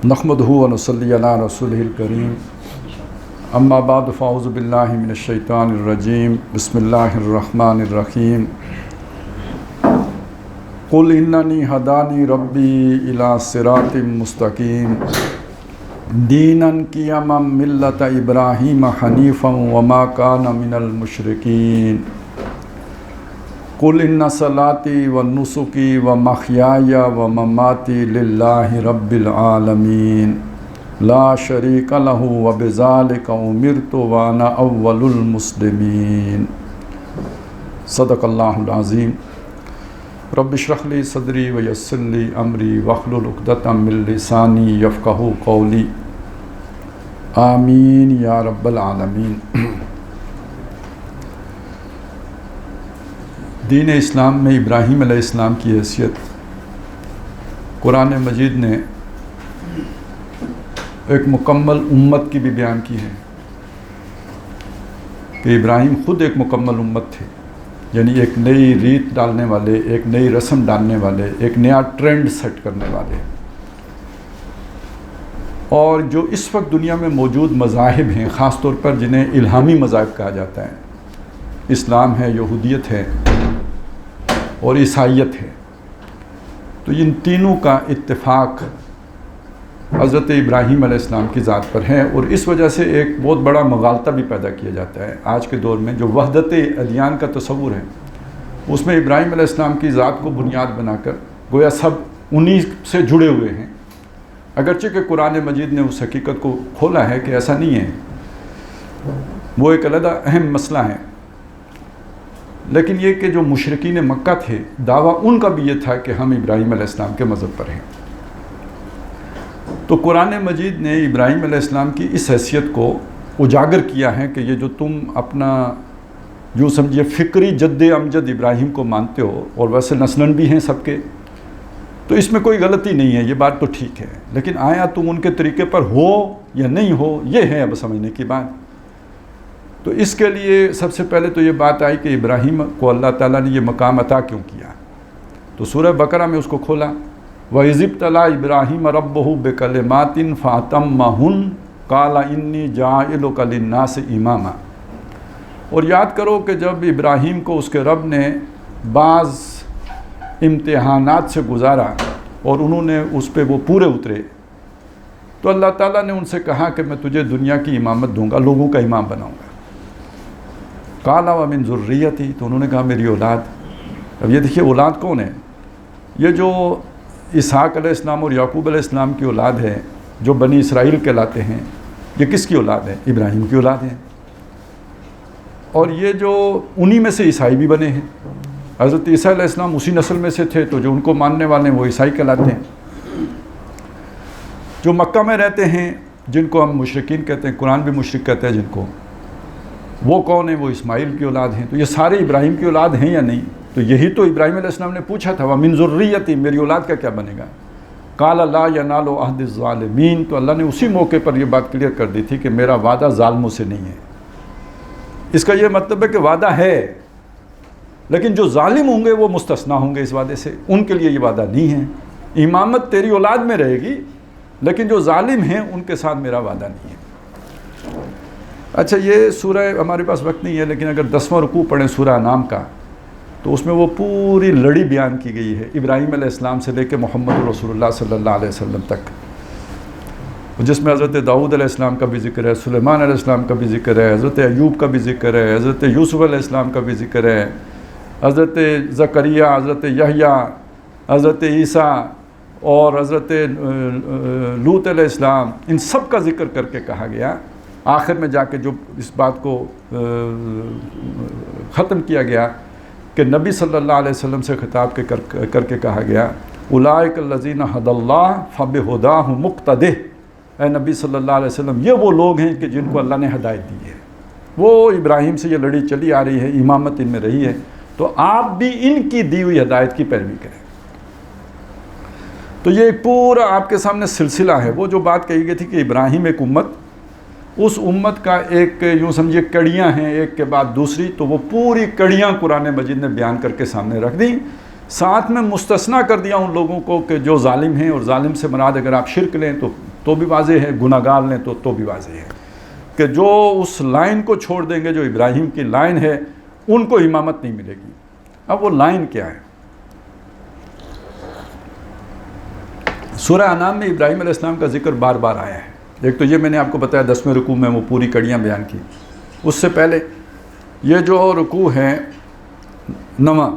نحمدہ و نصلی علی رسولہ الکریم اما بعد فاعوذ باللہ من الشیطان الرجیم بسم اللہ الرحمن الرحیم قل اننی ہدانی ربی الی صراط مستقیم دینا قیما ملۃ ابراہیم حنیفا وما کان من المشرکین قل ان صلاتی و نسکی و محیای و مماتی للہ رب العالمین لا شریک لہ و بذالک امرت وانا اول المسلمین صدق اللہ العظیم رب اشرح لی صدری ویسر لی امری واحلل عقدۃ من لسانی یفقہوا قولی آمین یا رب العالمین۔ دین اسلام میں ابراہیم علیہ السلام کی حیثیت قرآن مجید نے ایک مکمل امت کی بھی بیان کی ہے کہ ابراہیم خود ایک مکمل امت تھے، یعنی ایک نئی ریت ڈالنے والے، ایک نئی رسم ڈالنے والے، ایک نیا ٹرینڈ سیٹ کرنے والے۔ اور جو اس وقت دنیا میں موجود مذاہب ہیں، خاص طور پر جنہیں الہامی مذاہب کہا جاتا ہے، اسلام ہے، یہودیت ہے اور عیسائیت ہے، تو ان تینوں کا اتفاق حضرت ابراہیم علیہ السلام کی ذات پر ہے، اور اس وجہ سے ایک بہت بڑا مغالطہ بھی پیدا کیا جاتا ہے آج کے دور میں۔ جو وحدت ادیان کا تصور ہے اس میں ابراہیم علیہ السلام کی ذات کو بنیاد بنا کر گویا سب انہی سے جڑے ہوئے ہیں، اگرچہ کہ قرآن مجید نے اس حقیقت کو کھولا ہے کہ ایسا نہیں ہے، وہ ایک علیحدہ اہم مسئلہ ہے۔ لیکن یہ کہ جو مشرکین مکہ تھے، دعویٰ ان کا بھی یہ تھا کہ ہم ابراہیم علیہ السلام کے مذہب پر ہیں۔ تو قرآن مجید نے ابراہیم علیہ السلام کی اس حیثیت کو اجاگر کیا ہے کہ یہ جو تم اپنا یوں سمجھیے فکری جد امجد ابراہیم کو مانتے ہو، اور ویسے نسلاً بھی ہیں سب کے، تو اس میں کوئی غلطی نہیں ہے، یہ بات تو ٹھیک ہے، لیکن آیا تم ان کے طریقے پر ہو یا نہیں ہو، یہ ہے اب سمجھنے کی بات۔ تو اس کے لیے سب سے پہلے تو یہ بات آئی کہ ابراہیم کو اللہ تعالیٰ نے یہ مقام عطا کیوں کیا، تو سورہ بقرہ میں اس کو کھولا، وَإِذِ ابْتَلَىٰ إِبْرَاهِيمَ رَبُّهُ بِكَلِمَاتٍ فَأَتَمَّهُنَّ قَالَ إِنِّي جَاعِلُكَ لِلنَّاسِ إِمَامًا۔ اور یاد کرو کہ جب ابراہیم کو اس کے رب نے بعض امتحانات سے گزارا اور انہوں نے اس پہ وہ پورے اترے، تو اللہ تعالیٰ نے ان سے کہا کہ میں تجھے دنیا کی امامت دوں گا، لوگوں کا امام بناؤں گا۔ قَالَ وَمِن ذُرِّيَّتِي، تو انہوں نے کہا میری اولاد۔ اب یہ دیکھیے اولاد کون ہے؟ یہ جو اسحاق علیہ السلام اور یعقوب علیہ السلام کی اولاد ہے، جو بنی اسرائیل کہلاتے ہیں، یہ کس کی اولاد ہے؟ ابراہیم کی اولاد ہے۔ اور یہ جو انہی میں سے عیسائی بھی بنے ہیں، حضرت عیسیٰ علیہ السلام اسی نسل میں سے تھے، تو جو ان کو ماننے والے ہیں وہ عیسائی کہلاتے ہیں۔ جو مکہ میں رہتے ہیں، جن کو ہم مشرکین کہتے ہیں، قرآن بھی مشرک کہتا ہے جن کو، وہ کون ہیں؟ وہ اسماعیل کی اولاد ہیں۔ تو یہ سارے ابراہیم کی اولاد ہیں یا نہیں؟ تو یہی تو ابراہیم علیہ السلام نے پوچھا تھا، وَمِن ذُرِّيَّتِي، میری اولاد کا کیا بنے گا؟ قَالَ لَا يَنَالُ عَهْدِ الظَّالِمِينَ، تو اللہ نے اسی موقع پر یہ بات کلیئر کر دی تھی کہ میرا وعدہ ظالموں سے نہیں ہے۔ اس کا یہ مطلب ہے کہ وعدہ ہے، لیکن جو ظالم ہوں گے وہ مستثنا ہوں گے اس وعدے سے، ان کے لیے یہ وعدہ نہیں ہے۔ امامت تیری اولاد میں رہے گی، لیکن جو ظالم ہیں ان کے ساتھ میرا وعدہ نہیں ہے۔ اچھا، یہ سورہ، ہمارے پاس وقت نہیں ہے، لیکن اگر 10واں رکوع پڑھیں سورہ انعام کا، تو اس میں وہ پوری لڑی بیان کی گئی ہے ابراہیم علیہ السلام سے لے کے محمد رسول اللہ صلی اللہ علیہ وسلم تک، جس میں حضرت داؤد علیہ السلام کا بھی ذکر ہے، سلیمان علیہ السلام کا بھی ذکر ہے، حضرت ایوب کا بھی ذکر ہے، حضرت یوسف علیہ السلام کا بھی ذکر ہے، حضرت زکریا، حضرت یحییٰ، حضرت عیسیٰ اور حضرت لوط علیہ السلام، ان سب کا ذکر کر کے کہا گیا۔ آخر میں جا کے جو اس بات کو ختم کیا گیا کہ نبی صلی اللہ علیہ وسلم سے خطاب کر کے کہا گیا، اولئک الذین ھدی اللہ فبہداہ مقتدہ، اے نبی صلی اللہ علیہ وسلم، یہ وہ لوگ ہیں کہ جن کو اللہ نے ہدایت دی ہے۔ وہ ابراہیم سے یہ لڑی چلی آ رہی ہے، امامت ان میں رہی ہے، تو آپ بھی ان کی دی ہوئی ہدایت کی پیروی کریں۔ تو یہ پورا آپ کے سامنے سلسلہ ہے۔ وہ جو بات کہی گئی تھی کہ ابراہیم ایک امت، اس امت کا ایک یوں سمجھے کڑیاں ہیں ایک کے بعد دوسری، تو وہ پوری کڑیاں قرآن مجید نے بیان کر کے سامنے رکھ دیں۔ ساتھ میں مستثنا کر دیا ان لوگوں کو کہ جو ظالم ہیں، اور ظالم سے مراد اگر آپ شرک لیں تو بھی واضح ہے، گناہ گار لیں تو بھی واضح ہے کہ جو اس لائن کو چھوڑ دیں گے جو ابراہیم کی لائن ہے ان کو امامت نہیں ملے گی۔ اب وہ لائن کیا ہے؟ سورہ انعام میں ابراہیم علیہ السلام کا ذکر بار بار آیا ہے۔ ایک تو یہ میں نے آپ کو بتایا 10ویں رکوع میں وہ پوری کڑیاں بیان کی، اس سے پہلے یہ جو رکوع ہے 9،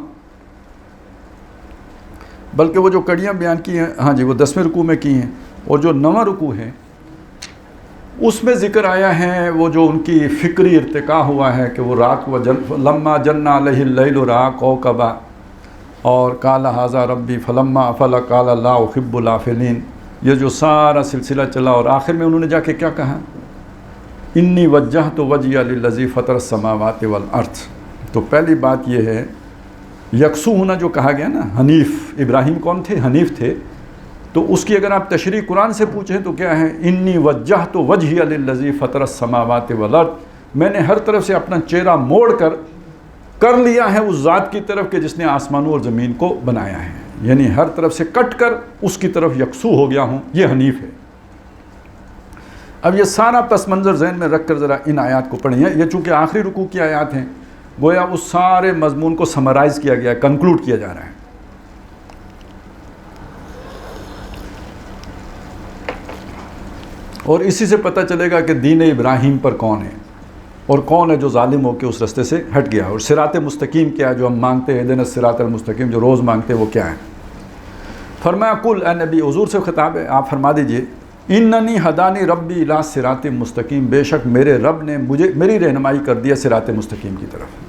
بلکہ وہ جو کڑیاں بیان کی ہیں، ہاں جی وہ 10ویں رکوع میں کی ہیں، اور جو 9واں رکوع ہے اس میں ذکر آیا ہے وہ جو ان کی فکری ارتقاء ہوا ہے کہ وہ رات کو لما جن علیہ اللیل رأى کوكبا اور قال ھذا ربی فلما افل قال لا احب الافلین، یہ جو سارا سلسلہ چلا اور آخر میں انہوں نے جا کے کیا کہا؟ انی وجہت وجہی للذی فطر السماوات والارض۔ تو پہلی بات یہ ہے یکسو ہونا جو کہا گیا نا، حنیف، ابراہیم کون تھے؟ حنیف تھے۔ تو اس کی اگر آپ تشریح قرآن سے پوچھیں تو کیا ہے؟ انی وجہت وجہی للذی فطر السماوات والارض، میں نے ہر طرف سے اپنا چہرہ موڑ کر لیا ہے اس ذات کی طرف کہ جس نے آسمانوں اور زمین کو بنایا ہے، یعنی ہر طرف سے کٹ کر اس کی طرف یکسو ہو گیا ہوں، یہ حنیف ہے۔ اب یہ سارا پس منظر ذہن میں رکھ کر ذرا ان آیات کو پڑھیں، یہ چونکہ آخری رکوع کی آیات ہیں، گویا اس سارے مضمون کو سمرائز کیا گیا ہے، کنکلوڈ کیا جا رہا ہے۔ اور اسی سے پتہ چلے گا کہ دین ابراہیم پر کون ہے اور کون ہے جو ظالم ہو کے اس رستے سے ہٹ گیا، اور صراط مستقیم کیا ہے جو ہم مانگتے ہیں، اہدنا الصراط المستقیم جو روز مانگتے ہیں وہ کیا ہے۔ فرمایا قل، اے نبی حضور سے خطاب ہے، آپ فرما دیجئے اننی ہدانی ربی الی صراط مستقیم، بے شک میرے رب نے میری رہنمائی کر دیا صراط مستقیم کی طرف۔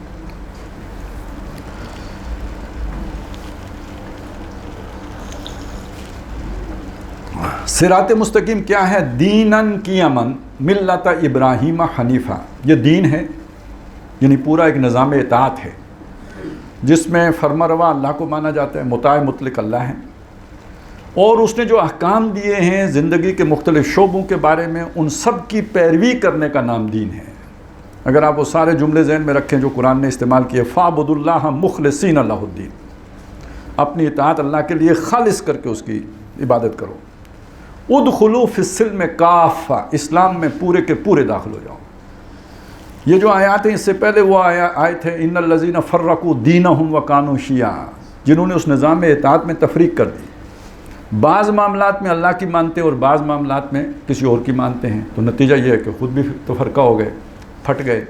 صراط مستقیم کیا ہے؟ دینن قیمن ملت ابراہیم حنیفہ، یہ دین ہے یعنی پورا ایک نظام اطاعت ہے جس میں فرما روا اللہ کو مانا جاتا ہے، مطاع مطلق اللہ ہے، اور اس نے جو احکام دیے ہیں زندگی کے مختلف شعبوں کے بارے میں ان سب کی پیروی کرنے کا نام دین ہے۔ اگر آپ وہ سارے جملے ذہن میں رکھیں جو قرآن نے استعمال کیے، فَاعْبُدُوا اللَّهَ مُخْلِصِينَ لَهُ الدِّينَ، اپنی اطاعت اللہ کے لیے خالص کر کے اس کی عبادت کرو۔ ادخلوا فی السلم کافہ، اسلام میں پورے کے پورے داخل ہو جاؤ۔ یہ جو آیات ہیں اس سے پہلے وہ آیت ہے ان الذین فرقوا دینہم وکانوا شیعا، جنہوں نے اس نظام اطاعت میں تفریق کر دی، بعض معاملات میں اللہ کی مانتے اور بعض معاملات میں کسی اور کی مانتے ہیں، تو نتیجہ یہ ہے کہ خود بھی تو فرقہ ہو گئے، پھٹ گئے۔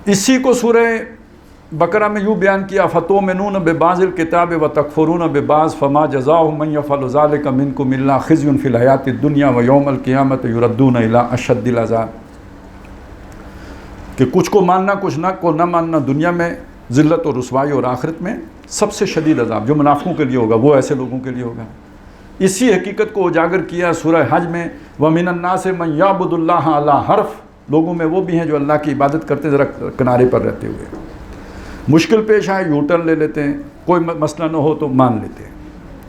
اسی کو سورہ بقرہ میں یوں بیان کیا، فَتُؤْمِنُونَ بِبَعْضِ الْكِتَابِ وَتَكْفُرُونَ بِبَعْضٍ فَمَا جَزَاءُ مَنْ يَفْعَلُ ذَلِكَ مِنْكُمْ إِلَّا خِزْيٌ فِي الْحَيَاةِ الدُّنْيَا وَيَوْمَ الْقِيَامَةِ يُرَدُّونَ إِلَىٰ أَشَدِّ الْعَذَابِ، کہ کچھ کو ماننا کچھ کو نہ ماننا، دنیا میں ذلت اور رسوائی، اور آخرت میں سب سے شدید عذاب جو منافقوں کے لیے ہوگا وہ ایسے لوگوں کے لیے ہوگا۔ اسی حقیقت کو اجاگر کیا سورہ حج میں، وَمِنَ النَّاسِ مَنْ يَعْبُدُ اللَّهَ عَلَىٰ حَرْفٍ، لوگوں میں وہ بھی ہیں جو اللہ کی عبادت کرتے ذرا کنارے پر رہتے ہوئے، مشکل پیش آئے یو ٹرن لے لیتے ہیں، کوئی مسئلہ نہ ہو تو مان لیتے ہیں،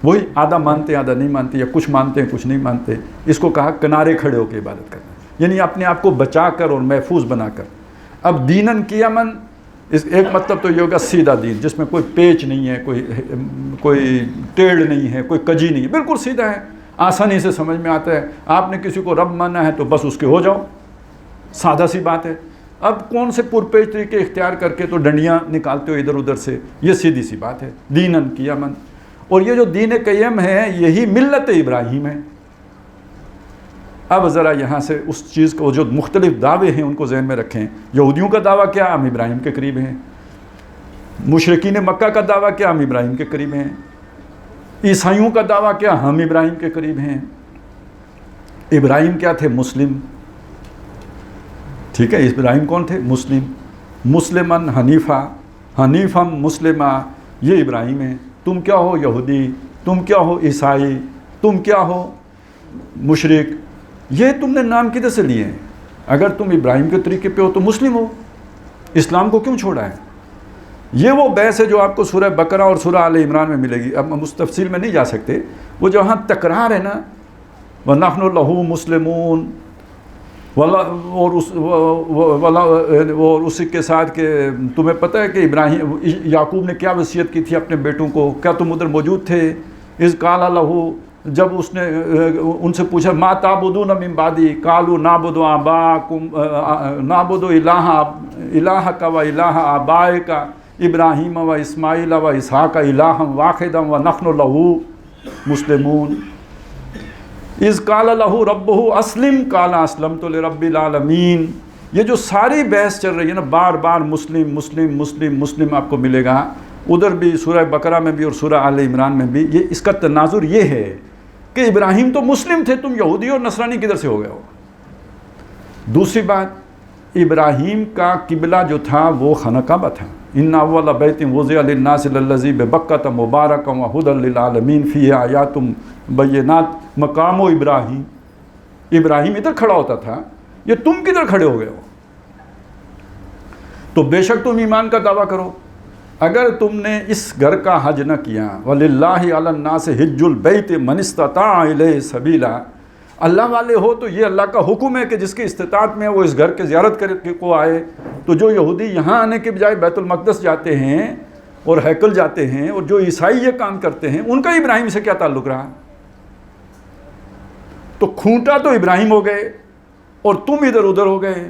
وہی آدھا مانتے ہیں آدھا نہیں مانتے، یا کچھ مانتے ہیں کچھ نہیں مانتے۔ اس کو کہا کنارے کھڑے ہو کے عبادت کرنا، یعنی اپنے آپ کو بچا کر اور محفوظ بنا کر۔ اب دینن قیمن، اس ایک مطلب تو یہ ہوگا سیدھا دین جس میں کوئی پیچ نہیں ہے، کوئی ٹیڑھ نہیں ہے، کوئی کجی نہیں ہے، بالکل سیدھا ہے، آسانی سے سمجھ میں آتا ہے۔ آپ نے کسی کو رب مانا ہے تو بس اس کے ہو جاؤ، سادہ سی بات ہے۔ اب کون سے پرپیچ طریقے اختیار کر کے تو ڈنڈیاں نکالتے ہو ادھر ادھر سے، یہ سیدھی سی بات ہے، دینن قیمن۔ اور یہ جو دین قیم ہے یہی ملت ابراہیم ہے۔ اب ذرا یہاں سے اس چیز کو، جو مختلف دعوے ہیں ان کو ذہن میں رکھیں۔ یہودیوں کا دعویٰ کیا؟ ہم ابراہیم کے قریب ہیں۔ مشرکین مکہ کا دعویٰ کیا؟ ہم ابراہیم کے قریب ہیں۔ عیسائیوں کا دعویٰ کیا؟ ہم ابراہیم کے قریب ہیں۔ ابراہیم کیا تھے؟ مسلم، ٹھیک ہے، ابراہیم کون تھے؟ مسلم، مسلمن حنیفہ، حنیفم مسلمہ، یہ ابراہیم ہیں۔ تم کیا ہو؟ یہودی، تم کیا ہو؟ عیسائی، تم کیا ہو؟ مشرک، یہ تم نے نام کدھر سے لیے ہیں؟ اگر تم ابراہیم کے طریقے پہ ہو تو مسلم ہو، اسلام کو کیوں چھوڑا ہے؟ یہ وہ بحث ہے جو آپ کو سورہ بقرہ اور سورہ آل عمران میں ملے گی۔ اب ہم اس تفصیل میں نہیں جا سکتے، وہ جہاں تکرار ہے نا، وَنَحْنُ لَهُ مُسْلِمُونَ، اور اسی کے ساتھ کہ تمہیں پتہ ہے کہ یعقوب نے کیا وصیت کی تھی اپنے بیٹوں کو؟ کیا تم ادھر موجود تھے؟ اذ قال لہ، جب اس نے ان سے پوچھا ما تعبدون من بعدی قالوا نعبد الہک و الہ آبائک ابراہیم و اسماعیل و اسحاق الہا واحدا ونحن لہ مسلمون۔ اذ قال لہ ربہ اسلم قال اسلمت لرب العالمین۔ یہ جو ساری بحث چل رہی ہے نا، بار بار مسلم مسلم مسلم مسلم آپ کو ملے گا، ادھر بھی سورہ بقرہ میں بھی اور سورہ آل عمران میں بھی، یہ اس کا تناظر یہ ہے کہ ابراہیم تو مسلم تھے، تم یہودی اور نصرانی کدھر سے ہو گئے ہو؟ دوسری بات، ابراہیم کا قبلہ جو تھا وہ خانہ کعبہ تھا۔ ان اول بیت وضع للناس للذی ببکۃ مبارکا وہدی للعالمین فیہ آیات بینات مقام ابراہیم۔ ابراہیم ادھر کھڑا ہوتا تھا، یہ تم کدھر کھڑے ہو گئے ہو؟ تو بے شک تم ایمان کا دعویٰ کرو، اگر تم نے اس گھر کا حج نہ کیا، وَلِلَّهِ عَلَى النَّاسِ حِجُّ الْبَيْتِ مَنِ اسْتَطَاعَ إِلَيْهِ سَبِيلًا، اللہ والے ہو تو یہ اللہ کا حکم ہے کہ جس کی استطاعت میں وہ اس گھر کے زیارت کر کے کو آئے۔ تو جو یہودی یہاں آنے کے بجائے بیت المقدس جاتے ہیں اور ہیکل جاتے ہیں، اور جو عیسائی یہ کام کرتے ہیں، ان کا ابراہیم سے کیا تعلق رہا؟ تو کھونٹا تو ابراہیم ہو گئے اور تم ادھر ادھر ہو گئے۔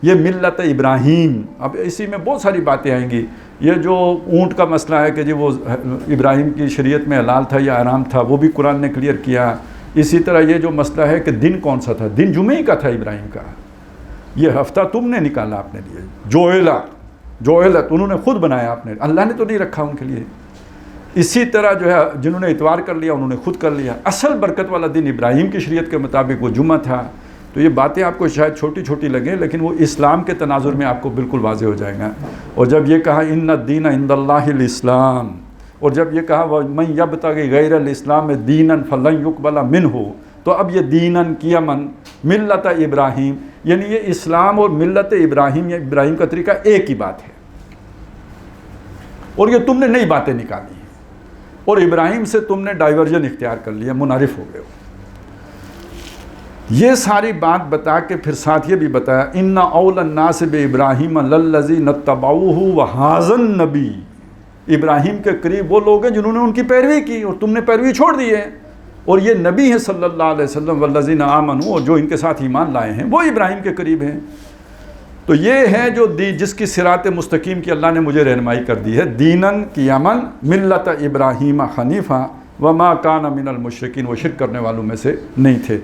یہ ملت ابراہیم، اب اسی میں بہت ساری باتیں آئیں گی۔ یہ جو اونٹ کا مسئلہ ہے کہ جی وہ ابراہیم کی شریعت میں حلال تھا یا حرام تھا، وہ بھی قرآن نے کلیئر کیا۔ اسی طرح یہ جو مسئلہ ہے کہ دن کون سا تھا، دن جمعے ہی کا تھا ابراہیم کا، یہ ہفتہ تم نے نکالا اپنے لیے، جوئلت انہوں نے خود بنایا، اپنے اللہ نے تو نہیں رکھا ان کے لیے۔ اسی طرح جو ہے جنہوں نے اتوار کر لیا انہوں نے خود کر لیا، اصل برکت والا دن ابراہیم کی شریعت کے مطابق وہ جمعہ تھا۔ تو یہ باتیں آپ کو شاید چھوٹی چھوٹی لگیں، لیکن وہ اسلام کے تناظر میں آپ کو بالکل واضح ہو جائے گا۔ اور جب یہ کہا ان الدین عند اللہ الاسلام، اور جب یہ کہا وَمَن يَبْتَغِ غَيْرَ الْإِسْلَامِ دِينًا فَلَن يُقْبَلَ مِنْهُ، تو اب یہ دیناً کیا من ملت ابراہیم، یعنی یہ اسلام اور ملت ابراہیم یا ابراہیم کا طریقہ ایک ہی بات ہے، اور یہ تم نے نئی باتیں نکالی ہیں، اور ابراہیم سے تم نے ڈائیورژن اختیار کر لیا، منحرف ہو گئے ہو۔ یہ ساری بات بتا کے پھر ساتھ یہ بھی بتایا ان اول الناس بابراہیم للذین اتبعوہ وہذا النبی، ابراہیم کے قریب وہ لوگ ہیں جنہوں نے ان کی پیروی کی اور تم نے پیروی چھوڑ دی ہے، اور یہ نبی ہیں صلی اللہ علیہ وسلم والذین آمنوا، اور جو ان کے ساتھ ایمان لائے ہیں وہ ابراہیم کے قریب ہیں۔ تو یہ ہے جو جس کی صراط مستقیم کی اللہ نے مجھے رہنمائی کر دی ہے، دیناً قیاماً ملت ابراہیم حنیفا وما کان من المشرکین، وہ شرک کرنے والوں میں سے نہیں تھے۔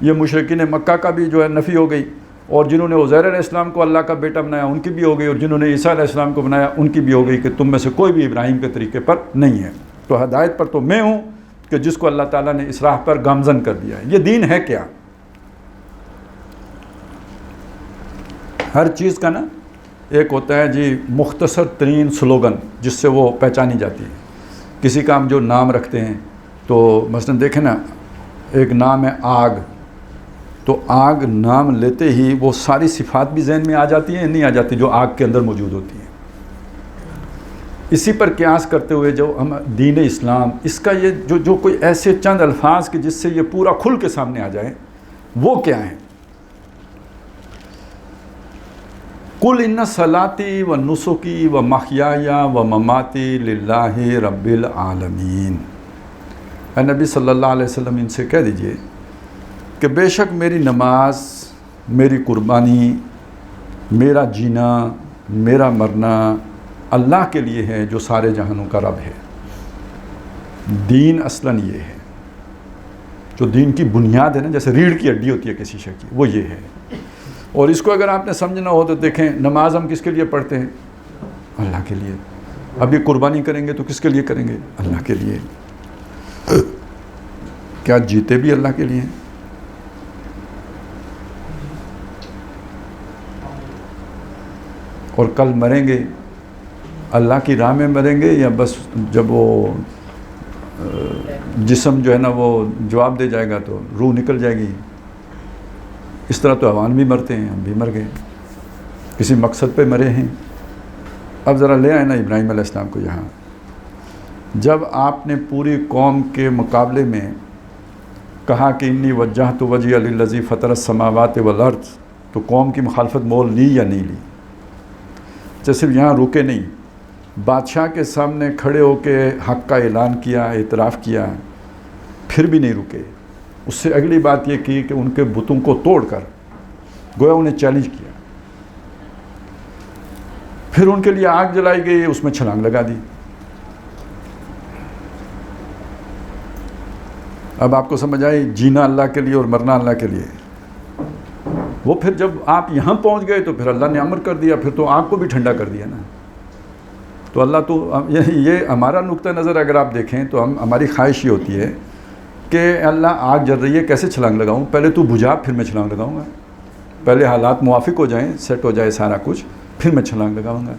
یہ مشرکین مکہ کا بھی جو ہے نفی ہو گئی، اور جنہوں نے عزیر علیہ السلام کو اللہ کا بیٹا بنایا ان کی بھی ہو گئی، اور جنہوں نے عیسیٰ علیہ السلام کو بنایا ان کی بھی ہو گئی کہ تم میں سے کوئی بھی ابراہیم کے طریقے پر نہیں ہے۔ تو ہدایت پر تو میں ہوں کہ جس کو اللہ تعالیٰ نے اس راہ پر گامزن کر دیا ہے۔ یہ دین ہے کیا؟ ہر چیز کا نا ایک ہوتا ہے جی مختصر ترین سلوگن جس سے وہ پہچانی جاتی ہے۔ کسی کا ہم جو نام رکھتے ہیں تو مثلا دیکھیں نا، ایک نام ہے آگ، تو آگ نام لیتے ہی وہ ساری صفات بھی ذہن میں آ جاتی ہیں، نہیں آ جاتی جو آگ کے اندر موجود ہوتی ہیں۔ اسی پر قیاس کرتے ہوئے جو ہم دین اسلام، اس کا یہ جو کوئی ایسے چند الفاظ کہ جس سے یہ پورا کھل کے سامنے آ جائے، وہ کیا ہیں؟ قُلْ إِنَّ صَلَاتِي وَنُسُكِي وَمَحْيَايَ وَمَمَاتِي لِلَّهِ رَبِّ الْعَالَمِينَ۔ اے نبی صلی اللہ علیہ وسلم ان سے کہہ دیجئے کہ بے شک میری نماز، میری قربانی، میرا جینا، میرا مرنا اللہ کے لیے ہے جو سارے جہانوں کا رب ہے۔ دین اصلاً یہ ہے، جو دین کی بنیاد ہے نا، جیسے ریڑھ کی ہڈی ہوتی ہے کسی شے کی، وہ یہ ہے۔ اور اس کو اگر آپ نے سمجھنا ہو تو دیکھیں، نماز ہم کس کے لیے پڑھتے ہیں؟ اللہ کے لیے۔ ابھی قربانی کریں گے تو کس کے لیے کریں گے؟ اللہ کے لیے۔ کیا جیتے بھی اللہ کے لیے؟ اور کل مریں گے اللہ کی راہ میں مریں گے، یا بس جب وہ جسم جو ہے نا وہ جواب دے جائے گا تو روح نکل جائے گی؟ اس طرح تو حیوان بھی مرتے ہیں، ہم بھی مر گئے، کسی مقصد پہ مرے ہیں۔ اب ذرا لے آئے نا ابراہیم علیہ السلام کو یہاں، جب آپ نے پوری قوم کے مقابلے میں کہا کہ انی وجہت وجہی للذی فطر السماوات والارض، تو قوم کی مخالفت مول لی یا نہیں لی؟ صرف یہاں رکے نہیں، بادشاہ کے سامنے کھڑے ہو کے حق کا اعلان کیا، اعتراف کیا، پھر بھی نہیں رکے۔ اس سے اگلی بات یہ کی کہ ان کے بتوں کو توڑ کر گویا انہیں چیلنج کیا، پھر ان کے لیے آگ جلائی گئی، اس میں چھلانگ لگا دی۔ اب آپ کو سمجھ آئی، جینا اللہ کے لیے اور مرنا اللہ کے لیے۔ وہ پھر جب آپ یہاں پہنچ گئے تو پھر اللہ نے امر کر دیا، پھر تو آگ کو بھی ٹھنڈا کر دیا نا۔ تو اللہ تو یہ ہمارا نقطہ نظر اگر آپ دیکھیں تو ہماری خواہش یہ ہوتی ہے کہ اللہ آگ جل رہی ہے، کیسے چھلانگ لگاؤں؟ پہلے تو بجھا، پھر میں چھلانگ لگاؤں گا۔ پہلے حالات موافق ہو جائیں، سیٹ ہو جائے سارا کچھ، پھر میں چھلانگ لگاؤں گا۔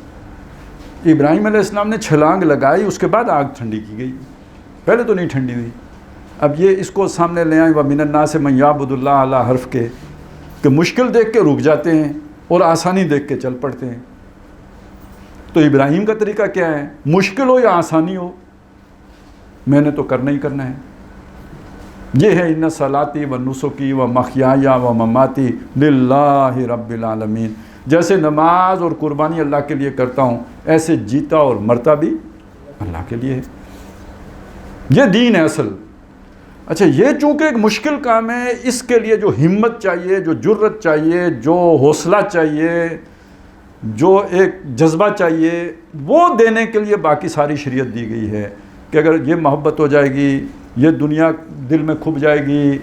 ابراہیم علیہ السلام نے چھلانگ لگائی، اس کے بعد آگ ٹھنڈی کی گئی، پہلے تو نہیں ٹھنڈی ہوئی۔ اب یہ اس کو سامنے لے آئیں، وَمِنَ النَّاسِ مَن يَعْبُدُ اللَّهَ عَلَىٰ حرف کے، کہ مشکل دیکھ کے رک جاتے ہیں اور آسانی دیکھ کے چل پڑتے ہیں۔ تو ابراہیم کا طریقہ کیا ہے؟ مشکل ہو یا آسانی ہو، میں نے تو کرنا ہی کرنا ہے۔ یہ ہے ان صلاتی و نسکی و محیای و مماتی للہ رب العالمین، جیسے نماز اور قربانی اللہ کے لیے کرتا ہوں، ایسے جیتا اور مرتا بھی اللہ کے لیے ہے۔ یہ دین ہے اصل۔ اچھا، یہ چونکہ ایک مشکل کام ہے، اس کے لیے جو ہمت چاہیے، جو جرت چاہیے، جو حوصلہ چاہیے، جو ایک جذبہ چاہیے، وہ دینے کے لیے باقی ساری شریعت دی گئی ہے کہ اگر یہ محبت ہو جائے گی، یہ دنیا دل میں کھپ جائے گی،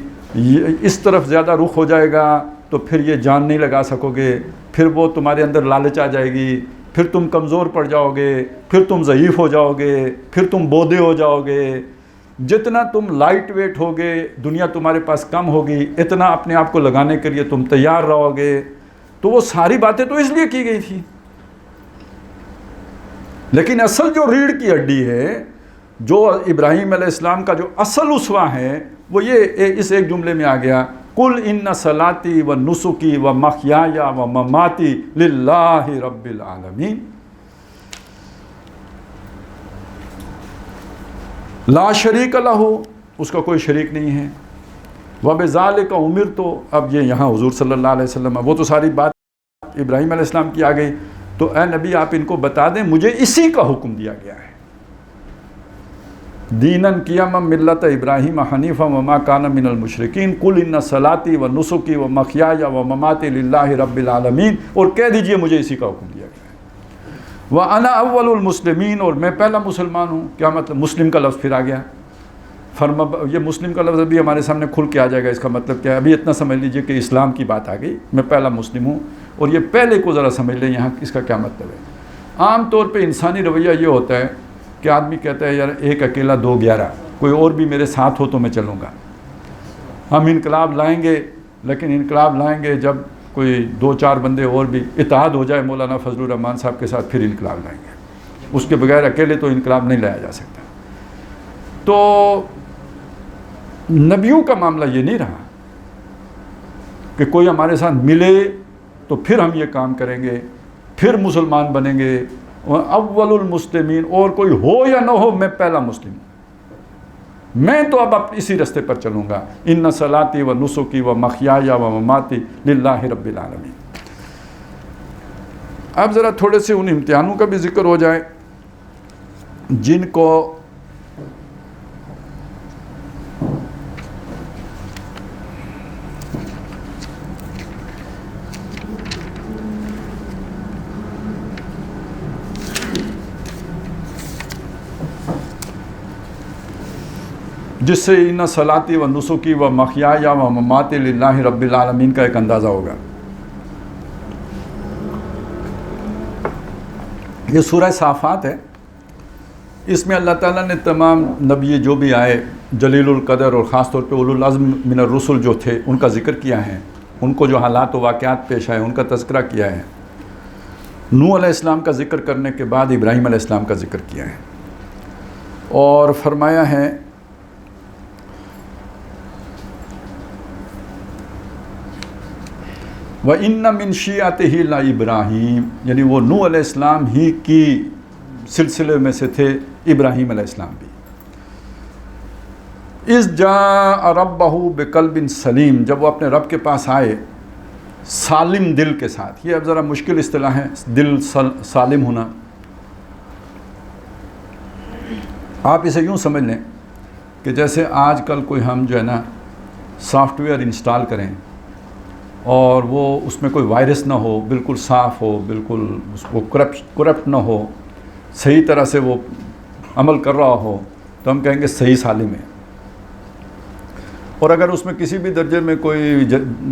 اس طرف زیادہ رخ ہو جائے گا، تو پھر یہ جان نہیں لگا سکو گے، پھر وہ تمہارے اندر لالچ آ جائے گی، پھر تم کمزور پڑ جاؤ گے، پھر تم ضعیف ہو جاؤ گے، پھر تم بودے ہو جاؤ گے۔ جتنا تم لائٹ ویٹ ہوگے، دنیا تمہارے پاس کم ہوگی، اتنا اپنے آپ کو لگانے کے لیے تم تیار رہو گے۔ تو وہ ساری باتیں تو اس لیے کی گئی تھی، لیکن اصل جو ریڑھ کی ہڈی ہے، جو ابراہیم علیہ السلام کا جو اصل اسوہ ہے، وہ یہ اس ایک جملے میں آ گیا، قل ان صلاتی و نسکی و محیای و مماتی للہ رب العالمین، لا شریک لہ، اس کا کوئی شریک نہیں ہے، وبذالک امرت، اب یہ یہاں حضور صلی اللہ علیہ وسلم، وہ تو ساری بات ابراہیم علیہ السلام کی آ گئی، تو اے نبی آپ ان کو بتا دیں مجھے اسی کا حکم دیا گیا ہے، دیناً قیما ملت ابراہیم حنیفا وما کان من المشرکین، قل ان صلاتی و نسکی و محیای و مماتی للہ رب العالمین، اور کہہ دیجئے مجھے اسی کا حکم دیا گیا ہے، وَأَنَا أَوَّلُ الْمُسْلِمِينَ، اور میں پہلا مسلمان ہوں۔ کیا مطلب؟ مسلم کا لفظ پھر آ گیا، یہ مسلم کا لفظ ابھی ہمارے سامنے کھل کے آ جائے گا، اس کا مطلب کیا ہے؟ ابھی اتنا سمجھ لیجئے کہ اسلام کی بات آ گئی، میں پہلا مسلم ہوں، اور یہ پہلے کو ذرا سمجھ لیں یہاں اس کا کیا مطلب ہے۔ عام طور پہ انسانی رویہ یہ ہوتا ہے کہ آدمی کہتا ہے یار ایک اکیلا دو گیارہ، کوئی اور بھی میرے ساتھ ہو تو میں چلوں گا۔ ہم انقلاب لائیں گے، لیکن انقلاب لائیں گے جب کوئی دو چار بندے اور بھی اتحاد ہو جائے مولانا فضل الرحمان صاحب کے ساتھ، پھر انقلاب لائیں گے، اس کے بغیر اکیلے تو انقلاب نہیں لایا جا سکتا۔ تو نبیوں کا معاملہ یہ نہیں رہا کہ کوئی ہمارے ساتھ ملے تو پھر ہم یہ کام کریں گے، پھر مسلمان بنیں گے۔ اول المسلمین، اور کوئی ہو یا نہ ہو میں پہلا مسلم ہوں، میں تو اب اسی رستے پر چلوں گا، ان صلاتی و نسکی و محیای و مماتی للہ رب العالمین۔ اب ذرا تھوڑے سے ان امتحانوں کا بھی ذکر ہو جائے جن کو جس سے ان صلاتی و نسکی و محیای و مماتی للہ رب العالمین کا ایک اندازہ ہوگا۔ یہ سورہ صافات ہے، اس میں اللہ تعالیٰ نے تمام نبی جو بھی آئے، جلیل القدر اور خاص طور پہ اولو العزم من الرسل جو تھے، ان کا ذکر کیا ہے، ان کو جو حالات و واقعات پیش آئے ان کا تذکرہ کیا ہے۔ نوح علیہ السلام کا ذکر کرنے کے بعد ابراہیم علیہ السلام کا ذکر کیا ہے، اور فرمایا ہے وَإِنَّ مِن شِيعَتِهِ لَإِبْرَاهِيمَ، یعنی وہ نوح علیہ السلام ہی کی سلسلے میں سے تھے ابراہیم علیہ السلام بھی۔ اذ جاء ربہ بقلب سلیم، جب وہ اپنے رب کے پاس آئے سالم دل کے ساتھ. یہ اب ذرا مشکل اصطلاح ہے، دل سالم ہونا. آپ اسے یوں سمجھ لیں کہ جیسے آج کل کوئی ہم جو ہے نا سافٹ ویئر انسٹال کریں اور وہ اس میں کوئی وائرس نہ ہو، بالکل صاف ہو، بالکل اس کو کرپٹ نہ ہو، صحیح طرح سے وہ عمل کر رہا ہو، تو ہم کہیں گے صحیح سالم ہے. اور اگر اس میں کسی بھی درجے میں کوئی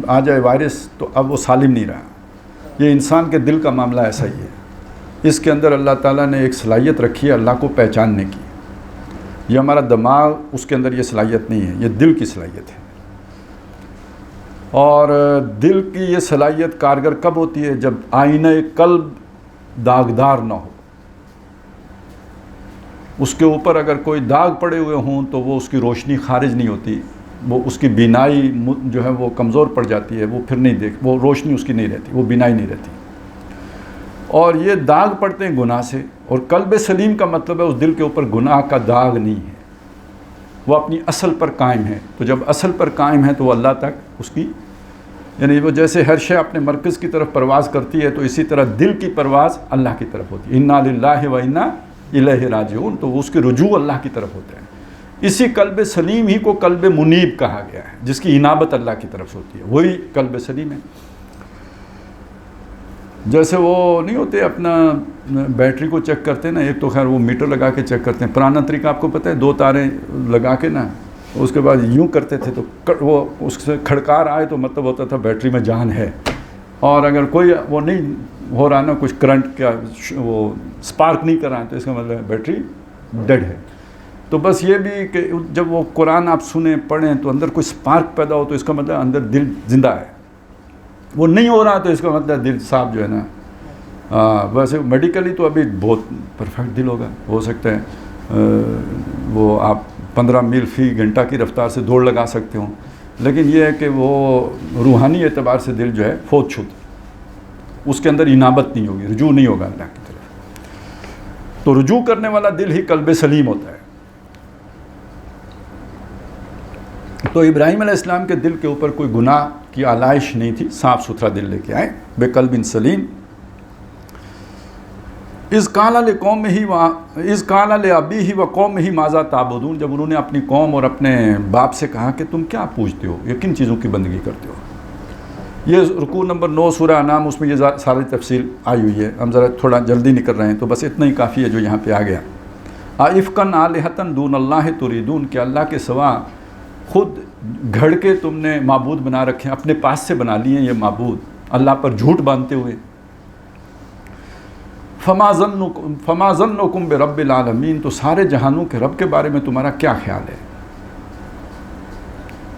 آ جائے وائرس تو اب وہ سالم نہیں رہا. یہ انسان کے دل کا معاملہ ایسا ہی ہے. اس کے اندر اللہ تعالیٰ نے ایک صلاحیت رکھی ہے اللہ کو پہچاننے کی. یہ ہمارا دماغ، اس کے اندر یہ صلاحیت نہیں ہے، یہ دل کی صلاحیت ہے. اور دل کی یہ صلاحیت کارگر کب ہوتی ہے؟ جب آئینہ قلب داغدار نہ ہو. اس کے اوپر اگر کوئی داغ پڑے ہوئے ہوں تو وہ اس کی روشنی خارج نہیں ہوتی، وہ اس کی بینائی جو ہے وہ کمزور پڑ جاتی ہے، وہ پھر نہیں وہ روشنی اس کی نہیں رہتی، وہ بینائی نہیں رہتی. اور یہ داغ پڑتے ہیں گناہ سے. اور قلب سلیم کا مطلب ہے اس دل کے اوپر گناہ کا داغ نہیں ہے، وہ اپنی اصل پر قائم ہے. تو جب اصل پر قائم ہے تو وہ اللہ تک اس کی، یعنی وہ جیسے ہر شے اپنے مرکز کی طرف پرواز کرتی ہے، تو اسی طرح دل کی پرواز اللہ کی طرف ہوتی ہے. انا للہ و انا الیہ راجعون. تو اس کے رجوع اللہ کی طرف ہوتے ہیں. اسی قلب سلیم ہی کو قلب منیب کہا گیا ہے، جس کی انابت اللہ کی طرف سے ہوتی ہے، وہی قلب سلیم ہے. جیسے وہ نہیں ہوتے اپنا بیٹری کو چیک کرتے ہیں نا، ایک تو خیر وہ میٹر لگا کے چیک کرتے ہیں. پرانا طریقہ آپ کو پتہ ہے، 2 تاریں لگا کے نا اس کے بعد یوں کرتے تھے تو وہ اس سے کھڑکار آئے تو مطلب ہوتا تھا بیٹری میں جان ہے. اور اگر کوئی وہ نہیں ہو رہا نا، کچھ کرنٹ کا وہ سپارک نہیں کر رہا ہے تو اس کا مطلب بیٹری ڈیڈ ہے. تو بس یہ بھی کہ جب وہ قرآن آپ سنیں پڑھیں تو اندر کوئی سپارک پیدا ہو تو اس کا مطلب اندر دل زندہ ہے. وہ نہیں ہو رہا تو اس کا مطلب دل صاحب جو ہے نا، ویسے میڈیکلی تو ابھی بہت پرفیکٹ دل ہوگا، ہو سکتا ہے وہ آپ 15 میل فی گھنٹہ کی رفتار سے دوڑ لگا سکتے ہوں. لیکن یہ ہے کہ وہ روحانی اعتبار سے دل جو ہے فوت چھوٹ، اس کے اندر انابت نہیں ہوگی، رجوع نہیں ہوگا اللہ کی طرف. تو رجوع کرنے والا دل ہی قلب سلیم ہوتا ہے. تو ابراہیم علیہ السلام کے دل کے اوپر کوئی گناہ کی آلائش نہیں تھی، صاف ستھرا دل لے کے آئے بے قلب سلیم. اذ قال لأبیہ وقومہ ماذا تعبدون. جب انہوں نے اپنی قوم اور اپنے باپ سے کہا کہ تم کیا پوجتے ہو، یہ کن چیزوں کی بندگی کرتے ہو. یہ رکوع نمبر 9 سورہ انعام، اس میں یہ ساری تفصیل آئی ہوئی ہے. ہم ذرا تھوڑا جلدی نہیں کر رہے ہیں تو بس اتنا ہی کافی ہے جو یہاں پہ آ گیا. ائفکن آلہۃ دون اللہ تریدون، کہ اللہ کے سوا خود گھڑ کے تم نے معبود بنا رکھے ہیں، اپنے پاس سے بنا لیے ہیں یہ معبود، اللہ پر جھوٹ باندھتے ہوئے. فما ظنکم برب العالمین، تو سارے جہانوں کے رب کے بارے میں تمہارا کیا خیال ہے.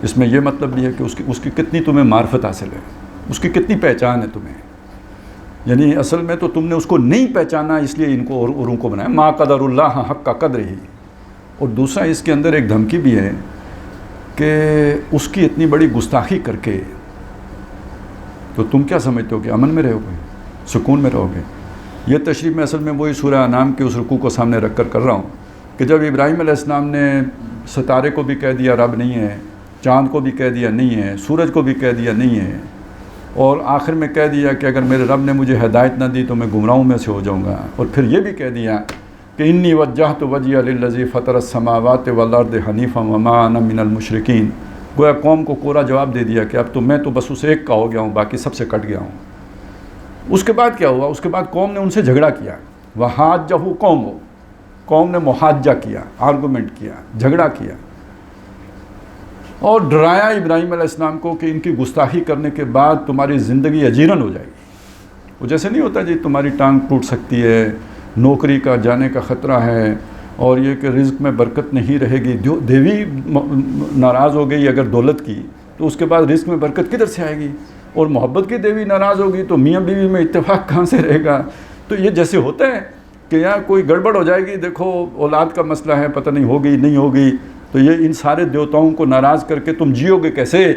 اس میں یہ مطلب بھی ہے کہ اس کی کتنی تمہیں معرفت حاصل ہے، اس کی کتنی پہچان ہے تمہیں. یعنی اصل میں تو تم نے اس کو نہیں پہچانا، اس لیے ان کو اور ان کو بنایا. ما قدر اللہ حق کا قدر ہی. اور دوسرا اس کے اندر ایک دھمکی بھی ہے کہ اس کی اتنی بڑی گستاخی کر کے تو تم کیا سمجھتے ہو کہ امن میں رہو گے، سکون میں رہو گے. یہ تشریح میں اصل میں وہی سورہ انعام کے اس رکوع کو سامنے رکھ کر رہا ہوں کہ جب ابراہیم علیہ السلام نے ستارے کو بھی کہہ دیا رب نہیں ہے، چاند کو بھی کہہ دیا نہیں ہے، سورج کو بھی کہہ دیا نہیں ہے، اور آخر میں کہہ دیا کہ اگر میرے رب نے مجھے ہدایت نہ دی تو میں گمراہوں میں سے ہو جاؤں گا، اور پھر یہ بھی کہہ دیا کہ انی وجہت وجہی للذی فطر السماوات والارض حنیفا وما انا من المشرکین. گویا قوم کو کوڑا جواب دے دیا کہ اب تو میں تو بس اس ایک کا ہو گیا ہوں، باقی سب سے کٹ گیا ہوں. اس کے بعد کیا ہوا؟ اس کے بعد قوم نے ان سے جھگڑا کیا. وحاجہ قوم نے محاجہ کیا، آرگومنٹ کیا، جھگڑا کیا اور ڈرایا ابراہیم علیہ السلام کو کہ ان کی گستاخی کرنے کے بعد تمہاری زندگی اجیرن ہو جائے گی. وہ جیسے نہیں ہوتا جی تمہاری ٹانگ ٹوٹ سکتی ہے، نوکری کا جانے کا خطرہ ہے، اور یہ کہ رزق میں برکت نہیں رہے گی. دیوی ناراض ہو گئی اگر دولت کی تو اس کے بعد رزق میں برکت کدھر سے آئے گی، اور محبت کی دیوی ناراض ہوگی تو میاں بیوی میں اتفاق کہاں سے رہے گا. تو یہ جیسے ہوتا ہے کہ یہاں کوئی گڑبڑ ہو جائے گی، دیکھو اولاد کا مسئلہ ہے، پتہ نہیں ہوگی نہیں ہوگی، تو یہ ان سارے دیوتاؤں کو ناراض کر کے تم جیو گے کیسے.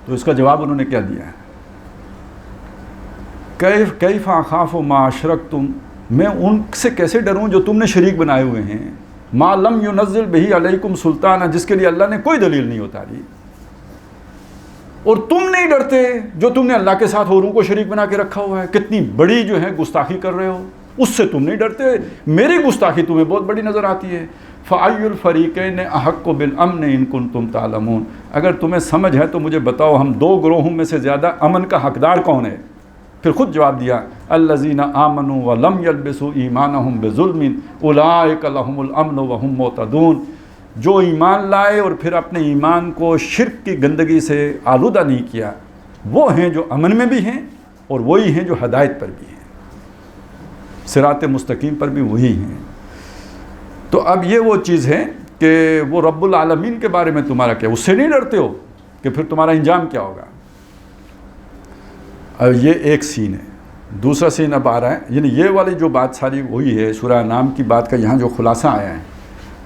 تو اس کا جواب انہوں نے کیا دیا ہے، کیف اخاف ما اشرکتم، میں ان سے کیسے ڈروں جو تم نے شریک بنائے ہوئے ہیں. ما لم ينزل بہ علیکم سلطانہ، جس کے لیے اللہ نے کوئی دلیل نہیں اتاری. اور تم نہیں ڈرتے جو تم نے اللہ کے ساتھ اوروں کو شریک بنا کے رکھا ہوا ہے. کتنی بڑی جو ہے گستاخی کر رہے ہو، اس سے تم نہیں ڈرتے. میری گستاخی تمہیں بہت بڑی نظر آتی ہے. فَأَيُّ الْفَرِيقَيْنِ أَحَقُّ بِالْأَمْنِ إِن كُنتُمْ تَعْلَمُونَ. اگر تمہیں سمجھ ہے تو مجھے بتاؤ ہم دو گروہوں میں سے زیادہ امن کا حقدار کون ہے؟ پھر خود جواب دیا الَّذِينَ آمَنُوا وَلَمْ يَلْبِسُوا إِيمَانَهُمْ بِظُلْمٍ أُولَٰئِكَ لَهُمُ الْأَمْنُ وَهُمْ مُهْتَدُونَ. جو ایمان لائے اور پھر اپنے ایمان کو شرک کی گندگی سے آلودہ نہیں کیا، وہ ہیں جو امن میں بھی ہیں اور وہی ہیں جو ہدایت پر بھی ہیں، صراط مستقیم پر بھی وہی ہیں. تو اب یہ وہ چیز ہے کہ وہ رب العالمین کے بارے میں تمہارا کیا، اس سے نہیں ڈرتے ہو کہ پھر تمہارا انجام کیا ہوگا. اب یہ ایک سین ہے. دوسرا سین اب آ رہا ہے، یعنی یہ والی جو بات ساری وہی ہے سورہ انعام کی بات کا یہاں جو خلاصہ آیا ہے،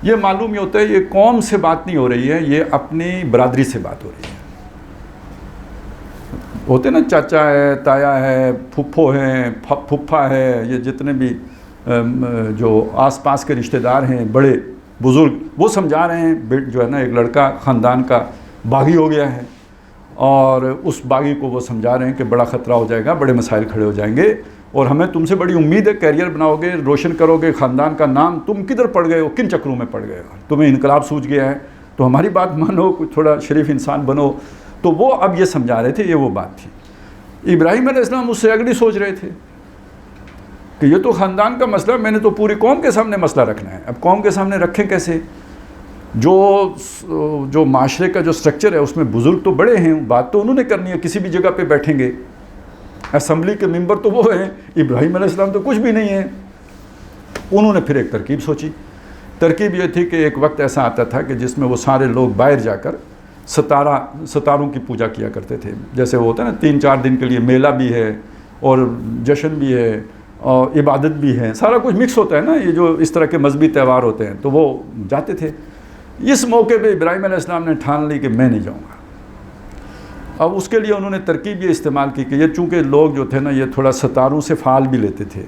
یہ معلوم یہ ہوتا ہے یہ قوم سے بات نہیں ہو رہی ہے، یہ اپنی برادری سے بات ہو رہی ہے. ہوتے نا چاچا ہے، تایا ہے، پھپھو ہیں، پھپھا ہے، یہ جتنے بھی جو آس پاس کے رشتہ دار ہیں بڑے بزرگ، وہ سمجھا رہے ہیں جو ہے نا ایک لڑکا خاندان کا باغی ہو گیا ہے، اور اس باغی کو وہ سمجھا رہے ہیں کہ بڑا خطرہ ہو جائے گا، بڑے مسائل کھڑے ہو جائیں گے، اور ہمیں تم سے بڑی امید ہے، کیریئر بناؤ گے، روشن کرو گے خاندان کا نام، تم کدھر پڑ گئے ہو، کن چکروں میں پڑ گئے ہو، تمہیں انقلاب سوچ گیا ہے، تو ہماری بات مانو، کوئی تھوڑا شریف انسان بنو. تو وہ اب یہ سمجھا رہے تھے، یہ وہ بات تھی. ابراہیم علیہ السلام اس سے اگلی سوچ رہے تھے کہ یہ تو خاندان کا مسئلہ، میں نے تو پوری قوم کے سامنے مسئلہ رکھنا ہے. اب قوم کے سامنے رکھیں کیسے؟ جو معاشرے کا جو سٹرکچر ہے اس میں بزرگ تو بڑے ہیں، بات تو انہوں نے کرنی ہے، کسی بھی جگہ پہ بیٹھیں گے، اسمبلی کے ممبر تو وہ ہیں، ابراہیم علیہ السلام تو کچھ بھی نہیں ہے. انہوں نے پھر ایک ترکیب سوچی. ترکیب یہ تھی کہ ایک وقت ایسا آتا تھا کہ جس میں وہ سارے لوگ باہر جا کر ستاروں کی پوجا کیا کرتے تھے. جیسے وہ ہوتا ہے نا 3-4 دن کے لیے میلہ بھی ہے اور جشن بھی ہے اور عبادت بھی ہے، سارا کچھ مکس ہوتا ہے نا، یہ جو اس طرح کے مذہبی تہوار ہوتے ہیں، تو وہ جاتے تھے. اس موقع پہ ابراہیم علیہ السلام نے ٹھان لی کہ میں نہیں جاؤں گا. اب اس کے لیے انہوں نے ترکیب یہ استعمال کی کہ یہ چونکہ لوگ جو تھے نا یہ تھوڑا ستاروں سے فعال بھی لیتے تھے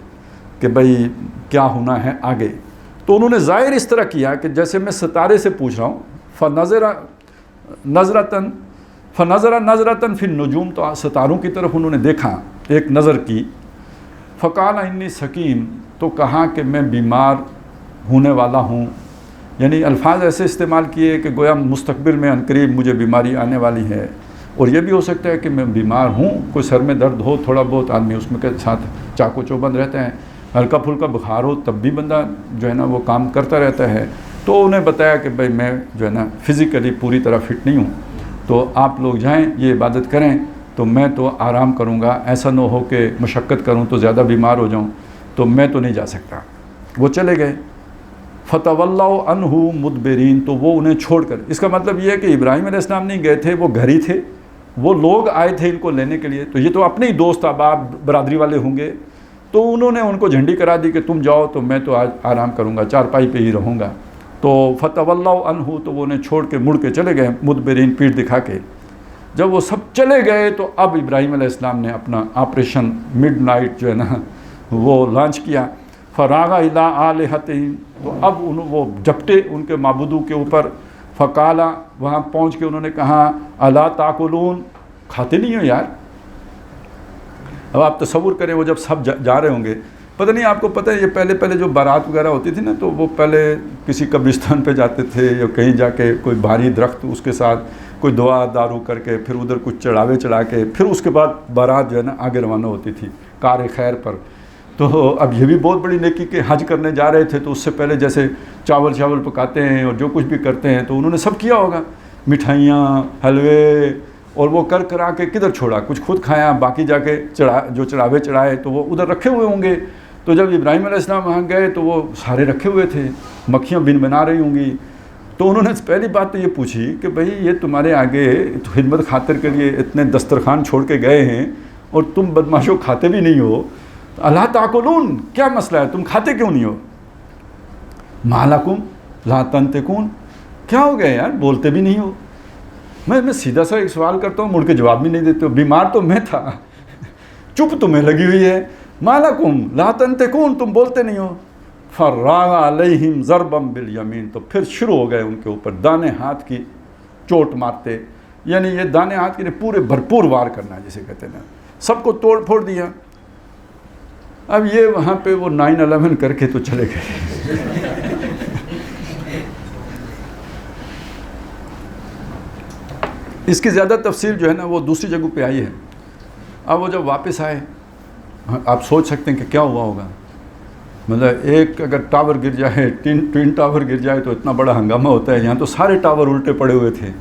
کہ بھئی کیا ہونا ہے آگے، تو انہوں نے ظاہر اس طرح کیا کہ جیسے میں ستارے سے پوچھ رہا ہوں، فنظر نظرتاً فی النجوم، تو ستاروں کی طرف انہوں نے دیکھا، ایک نظر کی. فقال انی سقیم، تو کہا کہ میں بیمار ہونے والا ہوں. یعنی الفاظ ایسے استعمال کیے کہ گویا مستقبل میں عنقریب مجھے بیماری آنے والی ہے، اور یہ بھی ہو سکتا ہے کہ میں بیمار ہوں، کوئی سر میں درد ہو تھوڑا بہت، آدمی اس میں کے ساتھ چاقو چوبند رہتا ہے، ہلکا پھلکا بخار ہو تب بھی بندہ جو ہے نا وہ کام کرتا رہتا ہے. تو انہیں بتایا کہ بھائی میں جو ہے نا فزیکلی پوری طرح فٹ نہیں ہوں، تو آپ لوگ جائیں یہ عبادت کریں، تو میں تو آرام کروں گا، ایسا نہ ہو کہ مشقت کروں تو زیادہ بیمار ہو جاؤں، تو میں تو نہیں جا سکتا. وہ چلے گئے. فتولوا عنہ مدبرین، تو وہ انہیں چھوڑ کر، اس کا مطلب یہ ہے کہ ابراہیم علیہ السلام نہیں گئے تھے، وہ گھر ہی تھے، وہ لوگ آئے تھے ان کو لینے کے لیے، تو یہ تو اپنے ہی دوست احباب برادری والے ہوں گے، تو انہوں نے ان کو جھنڈی کرا دی کہ تم جاؤ، تو میں تو آج آرام کروں گا، چارپائی پہ ہی رہوں گا. تو فتولوا عنہ، تو وہ انہیں چھوڑ کے مڑ کے چلے گئے، مدبرین، پیٹھ دکھا کے. جب وہ سب چلے گئے تو اب ابراہیم علیہ السلام نے اپنا آپریشن مڈ نائٹ جو ہے نا وہ لانچ کیا. فراغ الی آلہتہم، تو اب وہ جپٹے ان کے معبودوں کے اوپر. فقالا، وہاں پہنچ کے انہوں نے کہا الا تاکلون، کھاتے نہیں ہو یار. اب آپ تصور کریں وہ جب سب جا رہے ہوں گے، پتہ نہیں آپ کو پتہ ہے یہ پہلے جو بارات وغیرہ ہوتی تھی نا، تو وہ پہلے کسی قبرستان پہ جاتے تھے یا کہیں جا کے کوئی بھاری درخت اس کے ساتھ کوئی دعا دارو کر کے، پھر ادھر کچھ چڑھاوے چڑھا کے، پھر اس کے بعد بارات جو ہے نا آگے روانہ ہوتی تھی کار خیر پر. تو اب یہ بھی بہت بڑی نیکی کہ حج کرنے جا رہے تھے، تو اس سے پہلے جیسے چاول پکاتے ہیں اور جو کچھ بھی کرتے ہیں، تو انہوں نے سب کیا ہوگا، مٹھائیاں، حلوے، اور وہ کرا کے کدھر چھوڑا، کچھ خود کھایا، باقی جا کے جو چڑھاوے چڑھائے تو وہ ادھر رکھے ہوئے ہوں گے. تو جب ابراہیم علیہ السلام وہاں گئے تو وہ سارے رکھے ہوئے تھے، مکھیاں بنا رہی ہوں گی. تو انہوں نے پہلی بات تو یہ پوچھی کہ بھئی یہ تمہارے آگے خدمت خاطر کے لیے اتنے دسترخوان چھوڑ کے گئے ہیں اور تم بدماشوں کھاتے بھی نہیں ہو، الا تاکلون، کیا مسئلہ ہے، تم کھاتے کیوں نہیں ہو؟ ما لکم لا تنطقون، کیا ہو گیا یار، بولتے بھی نہیں ہو. میں سیدھا سا ایک سوال کرتا ہوں، مڑ کے جواب بھی نہیں دیتے ہو. بیمار تو میں تھا، چپ تمہیں لگی ہوئی ہے. ما لکم لا تنطقون، تم بولتے نہیں ہو. فراغ علیہم ضربا بالیمین، تو پھر شروع ہو گئے ان کے اوپر دانے ہاتھ کی چوٹ مارتے، یعنی یہ دانے ہاتھ کی پورے بھرپور وار کرنا جسے کہتے ہیں، سب کو توڑ پھوڑ دیا۔ اب یہ وہاں پہ وہ 9/11 کر کے تو چلے گئے۔ اس کی زیادہ تفصیل جو ہے نا وہ دوسری جگہ پہ آئی ہے۔ اب وہ جب واپس آئے، آپ سوچ سکتے ہیں کہ کیا ہوا ہوگا، مطلب ایک اگر ٹاور گر جائے، ٹوین ٹاور گر جائے تو اتنا بڑا ہنگامہ ہوتا ہے، یہاں تو سارے ٹاور الٹے پڑے ہوئے تھے،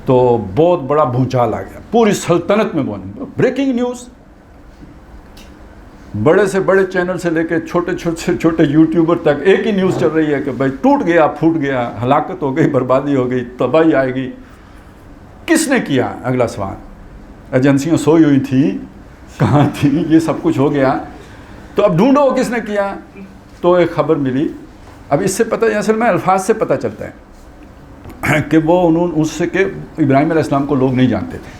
تو بہت بڑا بھونچال آ گیا پوری سلطنت میں۔ بریکنگ نیوز، بڑے سے بڑے چینل سے لے کے چھوٹے یوٹیوبر تک ایک ہی نیوز چل رہی ہے کہ بھائی ٹوٹ گیا، پھوٹ گیا، ہلاکت ہو گئی، بربادی ہو گئی، تباہی آئے گی۔ کس نے کیا؟ اگلا سوال۔ ایجنسیاں سوئی ہوئی تھیں، کہاں تھیں؟ یہ سب کچھ ہو گیا، تو اب ڈھونڈو کس نے کیا۔ تو ایک خبر ملی، اب اس سے پتہ، اصل میں الفاظ سے پتہ چلتا ہے کہ وہ اس سے کہ ابراہیم علیہ السلام کو لوگ نہیں جانتے تھے۔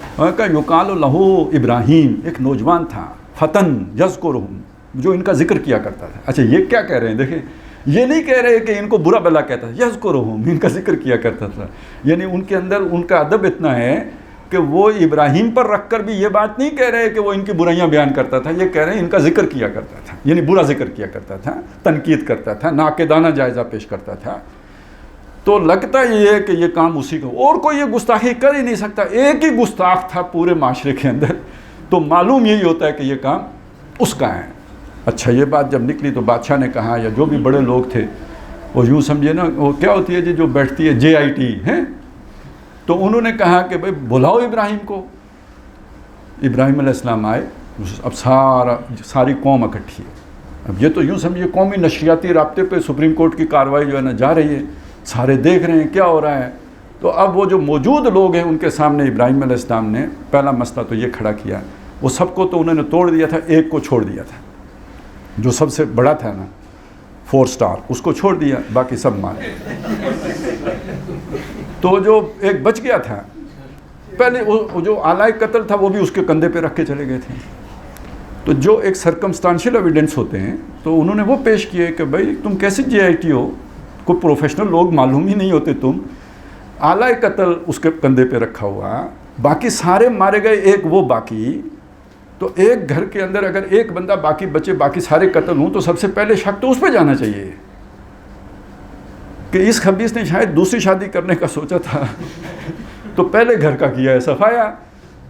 انہوں نے کہا یقال لہو ابراہیم، ایک نوجوان تھا، فتن یذکرہم، جو ان کا ذکر کیا کرتا تھا۔ اچھا یہ کیا کہہ رہے ہیں؟ دیکھیں، یہ نہیں کہہ رہے کہ ان کو برا بلا کہتا تھا، یذکرہم، ان کا ذکر کیا کرتا تھا، یعنی ان کے اندر ان کا ادب اتنا ہے کہ وہ ابراہیم پر رکھ کر بھی یہ بات نہیں کہہ رہے کہ وہ ان کی برائیاں بیان کرتا تھا، یہ کہہ رہے ہیں ان کا ذکر کیا کرتا تھا، یعنی برا ذکر کیا کرتا تھا، تنقید کرتا تھا، ناقدانہ جائزہ پیش کرتا تھا۔ تو لگتا یہ ہے کہ یہ کام اسی کا، اور کوئی یہ گستاخی کر ہی نہیں سکتا، ایک ہی گستاخ تھا پورے معاشرے کے اندر، تو معلوم یہی ہوتا ہے کہ یہ کام اس کا ہے۔ اچھا یہ بات جب نکلی تو بادشاہ نے کہا، یا جو بھی بڑے لوگ تھے، وہ یوں سمجھے نا، وہ کیا ہوتی ہے جی جو بیٹھتی ہے JIT ہیں، تو انہوں نے کہا کہ بھائی بلاؤ ابراہیم کو۔ ابراہیم علیہ السلام آئے، اب ساری قوم اکٹھی ہے، اب یہ تو یوں سمجھیے قومی نشریاتی رابطے پہ سپریم کورٹ کی کارروائی جو ہے نا جا رہی ہے، سارے دیکھ رہے ہیں کیا ہو رہا ہے۔ تو اب وہ جو موجود لوگ ہیں ان کے سامنے ابراہیم علیہ السلام نے پہلا مسئلہ تو یہ کھڑا کیا، وہ سب کو تو انہوں نے توڑ دیا تھا، ایک کو چھوڑ دیا تھا، جو سب سے بڑا تھا نا 4 سٹار، اس کو چھوڑ دیا، باقی سب مارے۔ تو جو ایک بچ گیا تھا، پہلے جو آلائے قتل تھا وہ بھی اس کے کندھے پہ رکھ کے چلے گئے تھے۔ تو جو ایک سرکمسٹانشل ایویڈنس ہوتے ہیں تو انہوں نے وہ پیش کیے کہ بھائی تم کیسے JIT ہو، کوئی پروفیشنل لوگ معلوم ہی نہیں ہوتے، تم آلائے قتل اس کے کندھے پہ رکھا ہوا، باقی سارے مارے گئے، ایک وہ باقی۔ تو ایک گھر کے اندر اگر ایک بندہ باقی بچے، باقی سارے قتل ہوں، تو سب سے پہلے شک تو اس پہ جانا چاہیے کہ اس خبیث نے شاید دوسری شادی کرنے کا سوچا تھا تو پہلے گھر کا کیا ہے صفایا۔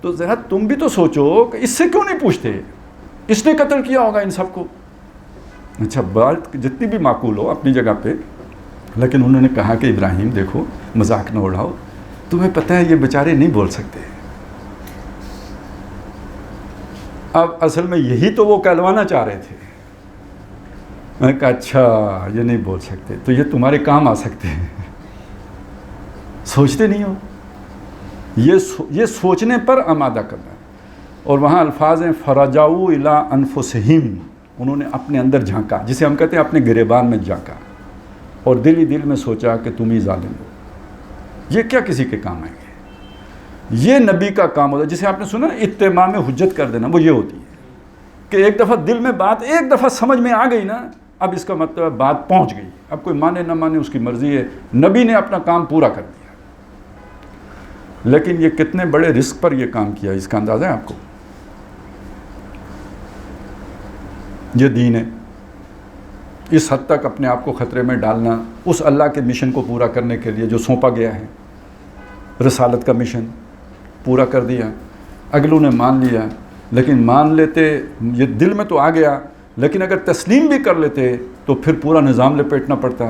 تو ذرا تم بھی تو سوچو کہ اس سے کیوں نہیں پوچھتے، اس نے قتل کیا ہوگا ان سب کو۔ اچھا بات جتنی بھی معقول ہو اپنی جگہ پہ، لیکن انہوں نے کہا کہ ابراہیم دیکھو مذاق نہ اڑاؤ، تمہیں پتہ ہے یہ بیچارے نہیں بول سکتے۔ اب اصل میں یہی تو وہ کہلوانا چاہ رہے تھے۔ میں نے کہا اچھا یہ نہیں بول سکتے تو یہ تمہارے کام آ سکتے ہیں، سوچتے نہیں ہو، یہ سوچنے پر آمادہ کرنا ہے۔ اور وہاں الفاظ ہیں فرجعوا الی انفسہم، انہوں نے اپنے اندر جھانکا، جسے ہم کہتے ہیں اپنے گریبان میں جھانکا، اور دل ہی دل میں سوچا کہ تم ہی ظالم ہو۔ یہ کیا کسی کے کام آئیں گے؟ یہ نبی کا کام ہوتا ہے، جسے آپ نے سنا اتمام حجت کر دینا، وہ یہ ہوتی ہے کہ ایک دفعہ دل میں بات ایک دفعہ سمجھ میں آ گئی نا، اب اس کا مطلب ہے بات پہنچ گئی، اب کوئی مانے نہ مانے اس کی مرضی ہے، نبی نے اپنا کام پورا کر دیا۔ لیکن یہ کتنے بڑے رسک پر یہ کام کیا، اس کا اندازہ ہے آپ کو؟ یہ دین ہے، اس حد تک اپنے آپ کو خطرے میں ڈالنا، اس اللہ کے مشن کو پورا کرنے کے لیے جو سونپا گیا ہے، رسالت کا مشن پورا کر دیا۔ اگلوں نے مان لیا، لیکن مان لیتے، یہ دل میں تو آ گیا، لیکن اگر تسلیم بھی کر لیتے تو پھر پورا نظام لپیٹنا پڑتا،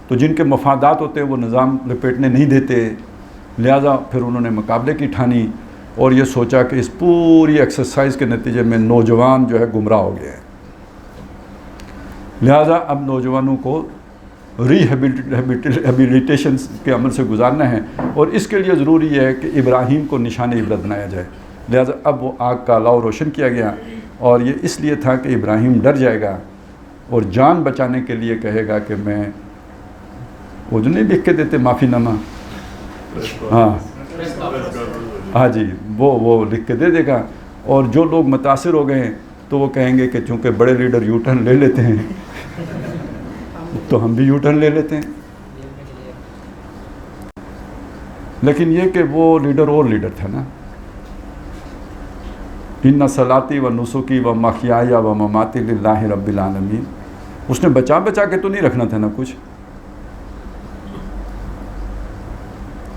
تو جن کے مفادات ہوتے ہیں وہ نظام لپیٹنے نہیں دیتے، لہٰذا پھر انہوں نے مقابلے کی ٹھانی، اور یہ سوچا کہ اس پوری ایکسرسائز کے نتیجے میں نوجوان جو ہے گمراہ ہو گیا ہے، لہٰذا اب نوجوانوں کو ریہیبلیٹیشن کے عمل سے گزارنا ہے، اور اس کے لیے ضروری ہے کہ ابراہیم کو نشان عبرت بنایا جائے۔ لہٰذا اب وہ آگ کا الاؤ روشن کیا گیا، اور یہ اس لیے تھا کہ ابراہیم ڈر جائے گا اور جان بچانے کے لیے کہے گا کہ میں، وہ جو نہیں لکھ کے دیتے معافی نامہ، ہاں جی، وہ لکھ کے دے دے گا، اور جو لوگ متاثر ہو گئے ہیں تو وہ کہیں گے کہ چونکہ بڑے لیڈر یو ٹرن لے لیتے ہیں تو ہم بھی یو ٹرن لے لیتے ہیں. لیکن یہ کہ وہ لیڈر اور لیڈر تھا نا. ان صلاتی و نسکی و محیای و مماتی للہ رب العالمین. اس نے بچا بچا کے تو نہیں رکھنا تھا نا کچھ.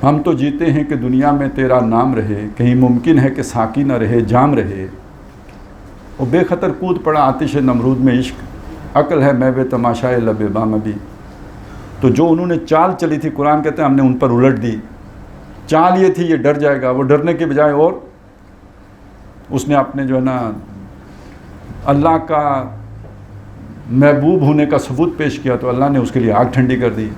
ہم تو جیتے ہیں کہ دنیا میں تیرا نام رہے, کہیں ممکن ہے کہ ساقی نہ رہے جام رہے. وہ بے خطر کود پڑا آتش نمرود میں عشق, عقل ہے میں بے تماشائے لب بام ابھی. تو جو انہوں نے چال چلی تھی, قرآن کہتے ہیں ہم نے ان پر الٹ دی. چال یہ تھی یہ ڈر جائے گا, وہ ڈرنے کے بجائے اور اس نے اپنے جو ہے نا اللہ کا محبوب ہونے کا ثبوت پیش کیا, تو اللہ نے اس کے لیے آگ ٹھنڈی کر دی.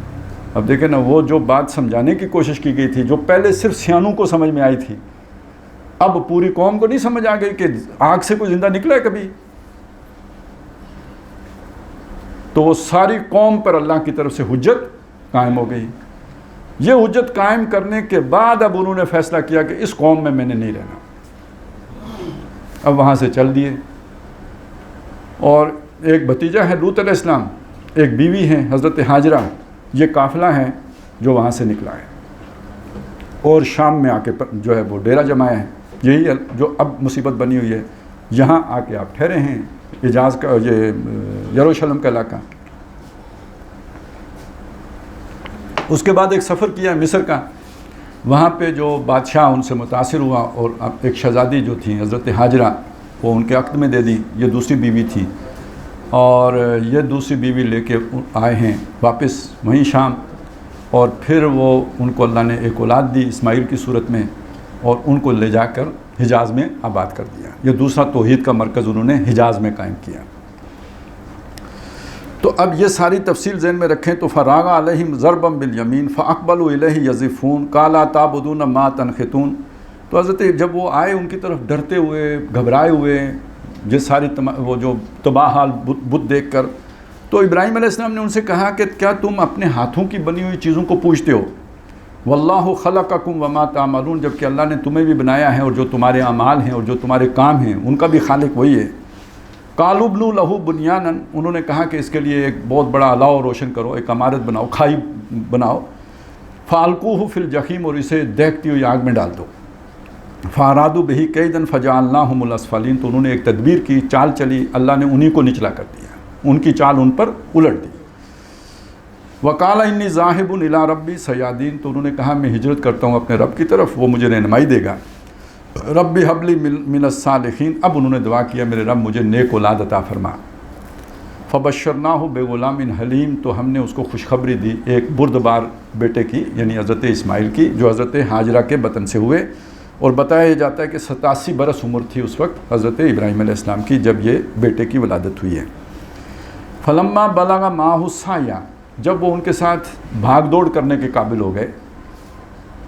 اب دیکھیں نا, وہ جو بات سمجھانے کی کوشش کی گئی تھی, جو پہلے صرف سیانوں کو سمجھ میں آئی تھی, اب پوری قوم کو نہیں سمجھ آ گئی کہ آگ سے کوئی زندہ نکلا ہے کبھی. تو وہ ساری قوم پر اللہ کی طرف سے حجت قائم ہو گئی. یہ حجت قائم کرنے کے بعد اب انہوں نے فیصلہ کیا کہ اس قوم میں نے نہیں رہنا. اب وہاں سے چل دیے. اور ایک بھتیجا ہے لوط علیہ السلام, ایک بیوی ہے حضرت ہاجرہ, یہ قافلہ ہے جو وہاں سے نکلا ہے اور شام میں آ کے جو ہے وہ ڈیرہ جمایا ہے. یہی جو اب مصیبت بنی ہوئی ہے, یہاں آ کے آپ ٹھہرے ہیں. حجاز کا یہ یروشلم کا علاقہ. اس کے بعد ایک سفر کیا مصر کا. وہاں پہ جو بادشاہ ان سے متاثر ہوا اور ایک شہزادی جو تھی حضرت ہاجرہ, وہ ان کے عقد میں دے دی. یہ دوسری بیوی تھی, اور یہ دوسری بیوی لے کے آئے ہیں واپس وہیں شام. اور پھر وہ ان کو اللہ نے ایک اولاد دی اسماعیل کی صورت میں, اور ان کو لے جا کر حجاز میں آباد کر دیا. یہ دوسرا توحید کا مرکز انہوں نے حجاز میں قائم کیا. تو اب یہ ساری تفصیل ذہن میں رکھیں. تو فراغ علیہم ضربا بالیمین فاقبلوا الیہ یزفون قال تعبدون ما تنحتون. تو حضرت جب وہ آئے ان کی طرف ڈرتے ہوئے گھبرائے ہوئے, یہ ساری وہ جو تباہ حال بت دیکھ کر, تو ابراہیم علیہ السلام نے ان سے کہا کہ کیا تم اپنے ہاتھوں کی بنی ہوئی چیزوں کو پوجتے ہو؟ واللہ خلقکم وما تعملون, جبکہ اللہ نے تمہیں بھی بنایا ہے اور جو تمہارے اعمال ہیں اور جو تمہارے کام ہیں ان کا بھی خالق وہی ہے. قالوا ابنوا لہ بنیانا, انہوں نے کہا کہ اس کے لیے ایک بہت بڑا الاؤ روشن کرو, ایک عمارت بناؤ, کھائی بناؤ. فالقوہ فی الجحیم, اور اسے دیکھتی ہوئی آگ میں ڈال دو. فارادوا بہ کیدا فجعلناہم الاسفلین, تو انہوں نے ایک تدبیر کی, چال چلی, اللہ نے انہی کو نچلا کر دیا, ان کی چال ان پر الٹ دی. وقال انی ذاہب الی ربی سیہدین, تو انہوں نے کہا میں ہجرت کرتا ہوں اپنے رب کی طرف, وہ مجھے رہنمائی دے گا. ربی حب لی من الصالحین, اب انہوں نے دعا کیا میرے رب مجھے نیک اولاد عطا فرما. فبشرناہ بغلام حلیم, تو ہم نے اس کو خوشخبری دی ایک بردبار بیٹے کی, یعنی حضرت اسماعیل کی, جو حضرت ہاجرہ کے بطن سے ہوئے. اور بتایا جاتا ہے کہ 87 برس عمر تھی اس وقت حضرت ابراہیم علیہ السلام کی جب یہ بیٹے کی ولادت ہوئی ہے. فلما بلغ معہ السعی, جب وہ ان کے ساتھ بھاگ دوڑ کرنے کے قابل ہو گئے,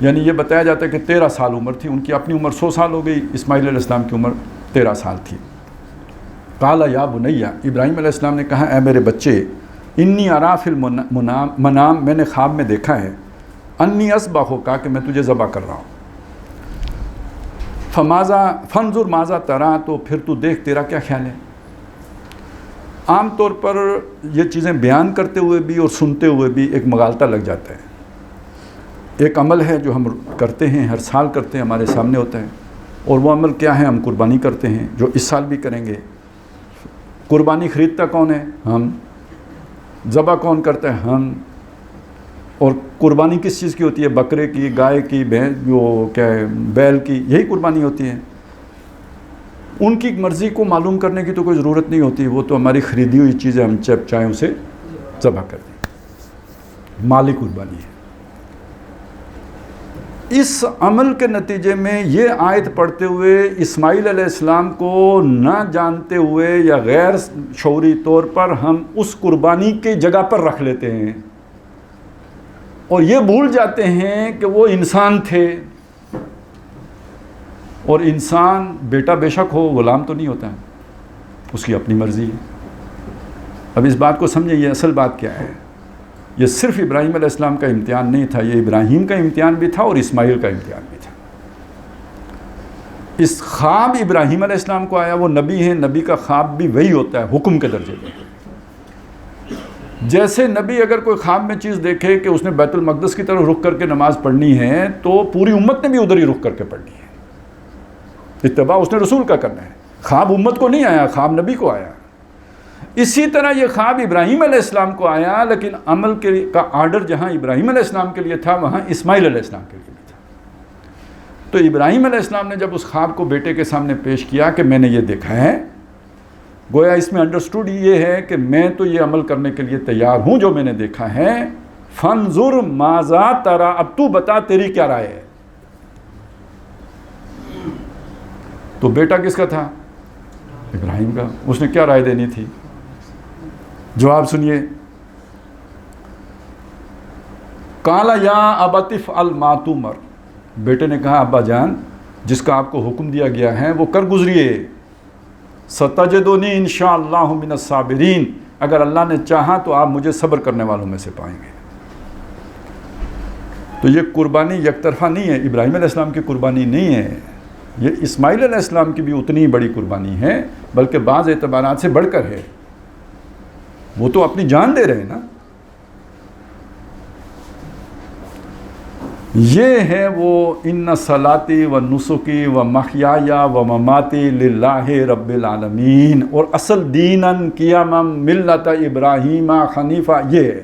یعنی یہ بتایا جاتا ہے کہ 13 سال عمر تھی ان کی, اپنی عمر 100 سال ہو گئی, اسماعیل علیہ السلام کی عمر 13 سال تھی. قال یا بنیا, ابراہیم علیہ السلام نے کہا اے میرے بچے, انی ارا فی المنام, میں نے خواب میں دیکھا ہے, انی اذبحک, کہ میں تجھے ذبح کر رہا ہوں. فانظر ماذا ترى, تو پھر تو دیکھ تیرا کیا خیال ہے. عام طور پر یہ چیزیں بیان کرتے ہوئے بھی اور سنتے ہوئے بھی ایک مغالطہ لگ جاتا ہے. ایک عمل ہے جو ہم کرتے ہیں, ہر سال کرتے ہیں, ہمارے سامنے ہوتا ہے, اور وہ عمل کیا ہے, ہم قربانی کرتے ہیں جو اس سال بھی کریں گے. قربانی خریدتا کون ہے؟ ہم. ذبح کون کرتا ہے؟ ہم. اور قربانی کس چیز کی ہوتی ہے؟ بکرے کی, گائے کی, جو کیا ہے بیل کی, یہی قربانی ہوتی ہے. ان کی مرضی کو معلوم کرنے کی تو کوئی ضرورت نہیں ہوتی, وہ تو ہماری خریدی ہوئی چیزیں ہم جب چاہیں اسے ذبح کر دیں, مالی قربانی ہے. اس عمل کے نتیجے میں یہ آیت پڑھتے ہوئے اسماعیل علیہ السلام کو نہ جانتے ہوئے یا غیر شعوری طور پر ہم اس قربانی کی جگہ پر رکھ لیتے ہیں, اور یہ بھول جاتے ہیں کہ وہ انسان تھے, اور انسان بیٹا بے شک ہو, غلام تو نہیں ہوتا ہے, اس کی اپنی مرضی ہے. اب اس بات کو سمجھیں, یہ اصل بات کیا ہے. یہ صرف ابراہیم علیہ السلام کا امتحان نہیں تھا, یہ ابراہیم کا امتحان بھی تھا اور اسماعیل کا امتحان بھی تھا. اس خواب ابراہیم علیہ السلام کو آیا, وہ نبی ہیں, نبی کا خواب بھی وہی ہوتا ہے حکم کے درجے میں. جیسے نبی اگر کوئی خواب میں چیز دیکھے کہ اس نے بیت المقدس کی طرف رخ کر کے نماز پڑھنی ہے تو پوری امت نے بھی ادھر ہی رخ کر کے پڑھنی ہے، اتباع اس نے رسول کا کرنا ہے۔ خواب امت کو نہیں آیا، خواب نبی کو آیا۔ اسی طرح یہ خواب ابراہیم علیہ السلام کو آیا، لیکن عمل کا آرڈر جہاں ابراہیم علیہ السلام کے لیے تھا وہاں اسماعیل علیہ السلام کے لیے بھی تھا۔ تو ابراہیم علیہ السلام نے جب اس خواب کو بیٹے کے سامنے پیش کیا کہ میں نے یہ دیکھا ہے، گویا اس میں انڈرسٹوڈ یہ ہے کہ میں تو یہ عمل کرنے کے لیے تیار ہوں جو میں نے دیکھا ہے، فانظر ماذا ترى، اب تو بتا تیری کیا رائے ہے۔ تو بیٹا کس کا تھا؟ ابراہیم کا۔ اس نے کیا رائے دینی تھی؟ جواب سنیے، قال یا ابت افعل ما تؤمر، بیٹے نے کہا ابا جان جس کا آپ کو حکم دیا گیا ہے وہ کر گزریے، ستجدنی انشاءاللہ من الصابرین، اگر اللہ نے چاہا تو آپ مجھے صبر کرنے والوں میں سے پائیں گے۔ تو یہ قربانی یک طرفہ نہیں ہے، ابراہیم علیہ السلام کی قربانی نہیں ہے، یہ اسماعیل علیہ السلام کی بھی اتنی بڑی قربانی ہے، بلکہ بعض اعتبارات سے بڑھ کر ہے۔ وہ تو اپنی جان دے رہے ہیں نا۔ یہ ہے وہ ان صلاتی و نسکی و محیای و مماتی للہ رب العالمین، اور اصل دیناً قیاما ملت ابراہیم حنیفہ، یہ ہے۔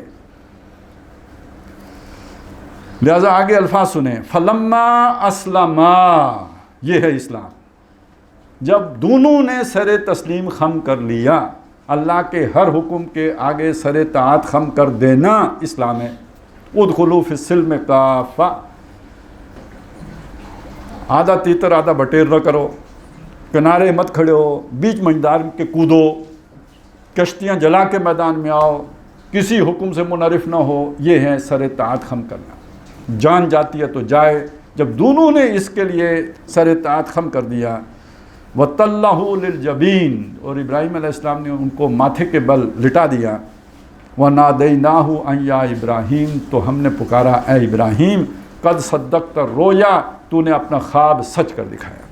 لہذا آگے الفاظ سنیں، فلما اسلما، یہ ہے اسلام۔ جب دونوں نے سر تسلیم خم کر لیا، اللہ کے ہر حکم کے آگے سر طاعت خم کر دینا اسلام ہے۔ ادخلوا فی السلم کافہ، آدھا تیتر آدھا بٹیر نہ کرو، کنارے مت کھڑے ہو، بیچ منجدار کے کودو، کشتیاں جلا کے میدان میں آؤ، کسی حکم سے منحرف نہ ہو، یہ ہے سر طاعت خم کرنا۔ جان جاتی ہے تو جائے۔ جب دونوں نے اس کے لیے سر طاعت خم کر دیا، وَتَلَّهُ لِلْجَبِينِ، اور ابراہیم علیہ السلام نے ان کو ماتھے کے بل لٹا دیا، وَنَادَيْنَاهُ أَن يَا إِبْرَاهِيمُ، تو ہم نے پکارا اے ابراہیم، قد صدقت الرؤیا، تو نے اپنا خواب سچ کر دکھایا۔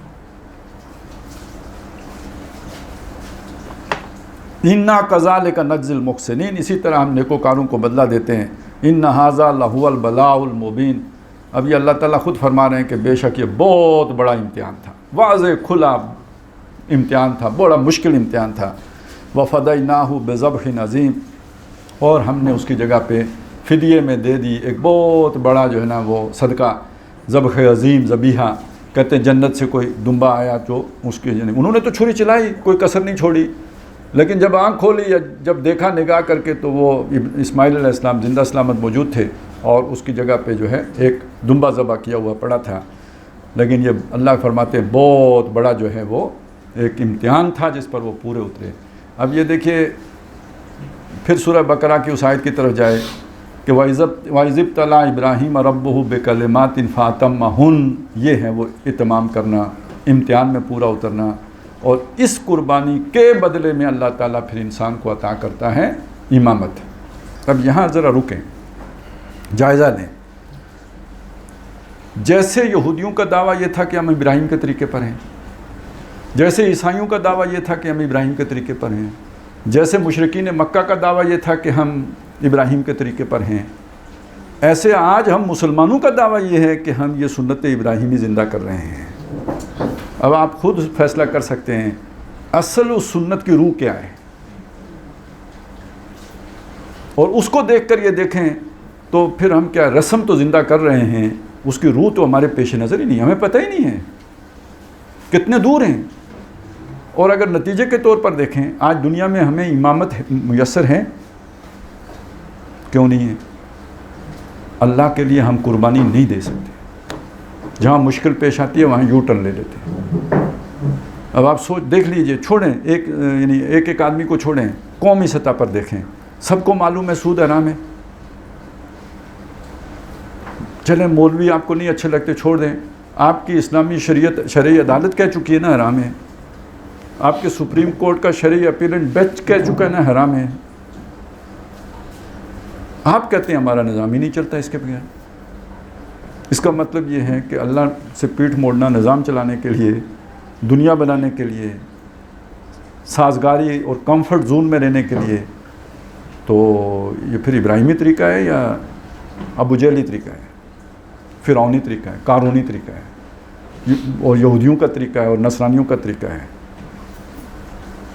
اِنَّا كَذَلِكَ نَجْزِي الْمُحْسِنِينَ، اسی طرح ہم نیکوکاروں کو بدلہ دیتے ہیں۔ إِنَّ هَذَا لَهُوَ الْبَلَاءُ الْمُبِينُ، اب یہ اللہ تعالیٰ خود فرما رہے ہیں کہ بے شک یہ بہت بڑا امتحان تھا، واضح کھلا امتحان تھا، بڑا مشکل امتحان تھا۔ وَفَدَيْنَاهُ بِذَبْحٍ عَظِيمٍ، اور ہم نے اس کی جگہ پہ فدیے میں دے دی ایک بہت بڑا جو ہے نا وہ صدقہ، ذبح عظیم، ذبیحہ۔ کہتے ہیں جنت سے کوئی دمبا آیا جو اس کی، یعنی انہوں نے تو چھری چلائی، کوئی کسر نہیں چھوڑی، لیکن جب آنکھ کھولی یا جب دیکھا نگاہ کر کے تو وہ اسماعیل علیہ السلام زندہ سلامت موجود تھے، اور اس کی جگہ پہ جو ہے ایک دمبا ذبح کیا ہوا پڑا تھا۔ لیکن یہ اللہ فرماتے ہیں بہت بڑا جو ہے وہ ایک امتحان تھا جس پر وہ پورے اترے۔ اب یہ دیکھیے پھر سورہ بقرہ کی اس آیت کی طرف جائے کہ وَإِذِ ابْتَلَىٰ إِبْرَاهِيمَ رَبُّهُ بِكَلِمَاتٍ فَأَتَمَّهُنَّ، یہ ہے وہ اتمام کرنا، امتحان میں پورا اترنا، اور اس قربانی کے بدلے میں اللہ تعالیٰ پھر انسان کو عطا کرتا ہے امامت۔ اب یہاں ذرا رکیں، جائزہ لیں۔ جیسے یہودیوں کا دعویٰ یہ تھا کہ ہم ابراہیم کے طریقے پر ہیں، جیسے عیسائیوں کا دعویٰ یہ تھا کہ ہم ابراہیم کے طریقے پر ہیں، جیسے مشرکین مکہ کا دعویٰ یہ تھا کہ ہم ابراہیم کے طریقے پر ہیں، ایسے آج ہم مسلمانوں کا دعویٰ یہ ہے کہ ہم یہ سنت ابراہیمی زندہ کر رہے ہیں۔ اب آپ خود فیصلہ کر سکتے ہیں اصل اس سنت کی روح کیا ہے، اور اس کو دیکھ کر یہ دیکھیں تو پھر ہم کیا رسم تو زندہ کر رہے ہیں، اس کی روح تو ہمارے پیش نظر ہی نہیں، ہمیں پتہ ہی نہیں ہے کتنے دور ہیں۔ اور اگر نتیجے کے طور پر دیکھیں آج دنیا میں ہمیں امامت میسر ہے، کیوں نہیں ہے؟ اللہ کے لیے ہم قربانی نہیں دے سکتے، جہاں مشکل پیش آتی ہے وہاں یو ٹرن لے لیتے ہیں۔ اب آپ دیکھ لیجئے، چھوڑیں یعنی ایک آدمی کو چھوڑیں، قومی سطح پر دیکھیں، سب کو معلوم ہے سود حرام ہے، چلیں مولوی آپ کو نہیں اچھے لگتے چھوڑ دیں، آپ کی اسلامی شرعی عدالت کہہ چکی ہے نا حرام ہے، آپ کے سپریم کورٹ کا شرعی اپیلنٹ بینچ کہہ چکا ہے نا حرام ہے، آپ کہتے ہیں ہمارا نظام ہی نہیں چلتا اس کے بغیر۔ اس کا مطلب یہ ہے کہ اللہ سے پیٹھ موڑنا نظام چلانے کے لیے، دنیا بنانے کے لیے، سازگاری اور کمفرٹ زون میں رہنے کے لیے، تو یہ پھر ابراہیمی طریقہ ہے یا ابو جہلی طریقہ ہے، فرعونی طریقہ ہے، قارونی طریقہ ہے، اور یہودیوں کا طریقہ ہے اور نصرانیوں کا طریقہ ہے؟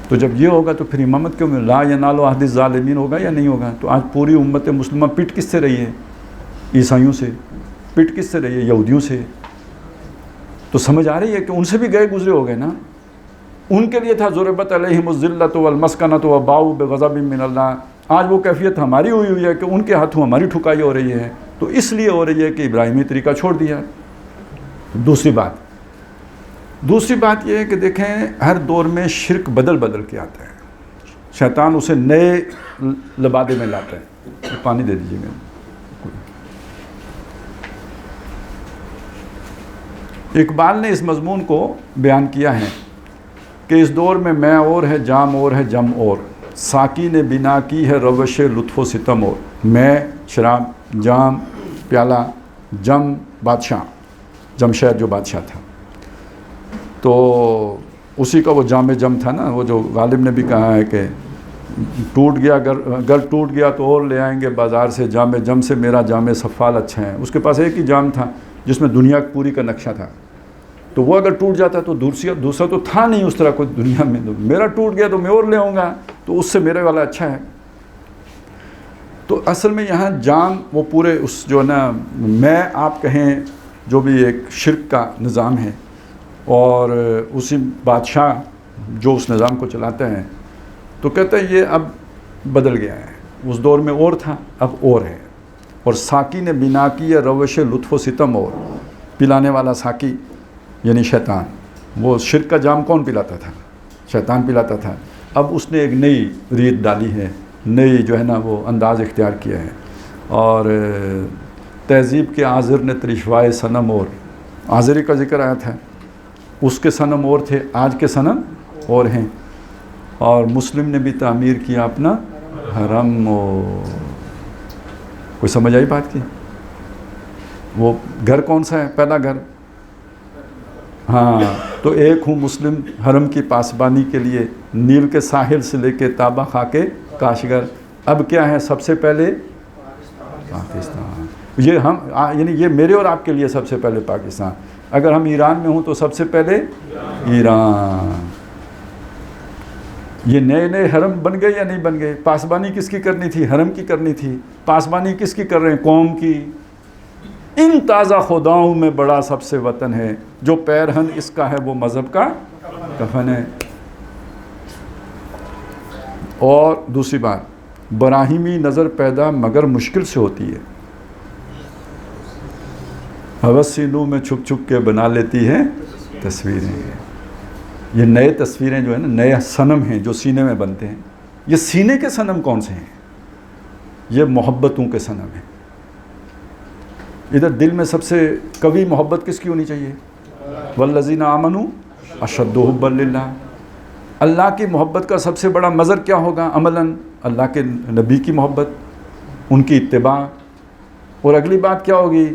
تو جب یہ ہوگا تو پھر امامت کیوں لا ینال عہد الظالمین ہوگا یا نہیں ہوگا؟ تو آج پوری امت مسلمہ پٹ کس سے رہی ہے؟ عیسائیوں سے. پٹ کس سے رہی ہے؟ یہودیوں سے. تو سمجھ آ رہی ہے کہ ان سے بھی گئے گزرے ہو گئے نا. ان کے لیے تھا ضربت علیہم الذلۃ والمسکنۃ وباؤوا بغضب من اللہ. آج وہ کیفیت ہماری ہوئی ہے کہ ان کے ہاتھوں ہماری ٹھکائی ہو رہی ہے. تو اس لیے ہو رہی ہے کہ ابراہیمی طریقہ چھوڑ دیا. دوسری بات یہ ہے کہ دیکھیں ہر دور میں شرک بدل کے آتا ہے. شیطان اسے نئے لبادے میں لاتا ہے. پانی دے دیجیے گا. اقبال نے اس مضمون کو بیان کیا ہے کہ اس دور میں میں اور ہے جام اور ہے جم اور، ساقی نے بنا کی ہے روش لطف و ستم اور. میں شراب، جام پیالہ، جم بادشاہ، جمشید جو بادشاہ تھا، تو اسی کا وہ جام جم تھا نا. وہ جو غالب نے بھی کہا ہے کہ ٹوٹ گیا گر ٹوٹ گیا تو اور لے آئیں گے بازار سے، جام جم سے میرا جام سفال اچھا ہے. اس کے پاس ایک ہی جام تھا جس میں دنیا پوری کا نقشہ تھا. تو وہ اگر ٹوٹ جاتا تو دوسرا تو تھا نہیں اس طرح کوئی دنیا میں. میرا ٹوٹ گیا تو میں اور لے آؤں گا، تو اس سے میرے والا اچھا ہے. تو اصل میں یہاں جام وہ پورے اس جو نا میں آپ کہیں جو بھی ایک شرک کا نظام ہے، اور اسی بادشاہ جو اس نظام کو چلاتا ہے، تو کہتا ہے یہ اب بدل گیا ہے. اس دور میں اور تھا، اب اور ہے. اور ساقی نے بنا کی ہے روش لطف و ستم اور، پلانے والا ساقی یعنی شیطان. وہ شرک کا جام کون پلاتا تھا؟ شیطان پلاتا تھا. اب اس نے ایک نئی ریت ڈالی ہے، نئی جو ہے نا وہ انداز اختیار کیا ہے. اور تہذیب کے آذر نے ترشوائے صنم اور، آذری کا ذکر آیا تھا، اس کے صنم اور تھے، آج کے صنم اور ہیں. اور مسلم نے بھی تعمیر کیا اپنا حرم. کوئی سمجھ آئی بات کی؟ وہ گھر کون سا ہے؟ پہلا گھر، ہاں. تو ایک ہوں مسلم حرم کی پاسبانی کے لیے، نیل کے ساحل سے لے کے تابہ خاکے کاشگر. اب کیا ہے سب سے پہلے؟ پاکستان. یہ ہم یعنی یہ میرے اور آپ کے لیے سب سے پہلے پاکستان. اگر ہم ایران میں ہوں تو سب سے پہلے ایران. یہ نئے نئے حرم بن گئے یا نہیں بن گئے؟ پاسبانی کس کی کرنی تھی؟ حرم کی کرنی تھی. پاسبانی کس کی کر رہے ہیں؟ قوم کی. ان تازہ خداؤں میں بڑا سب سے وطن ہے، جو پیرہن اس کا ہے وہ مذہب کا کفن ہے. اور دوسری بات، براہیمی نظر پیدا مگر مشکل سے ہوتی ہے. ہوس سینوں میں چھپ چھپ کے بنا لیتی ہے تصویریں. یہ نئے تصویریں جو ہے نا، نئے صنم ہیں جو سینے میں بنتے ہیں. یہ سینے کے صنم کون سے ہیں؟ یہ محبتوں کے صنم ہیں. ادھر دل میں سب سے قوی محبت کس کی ہونی چاہیے؟ والذین آمنوا اشد حبا للہ. اللہ کی محبت کا سب سے بڑا مظہر کیا ہوگا عملاً؟ اللہ کے نبی کی محبت، ان کی اتباع. اور اگلی بات کیا ہوگی؟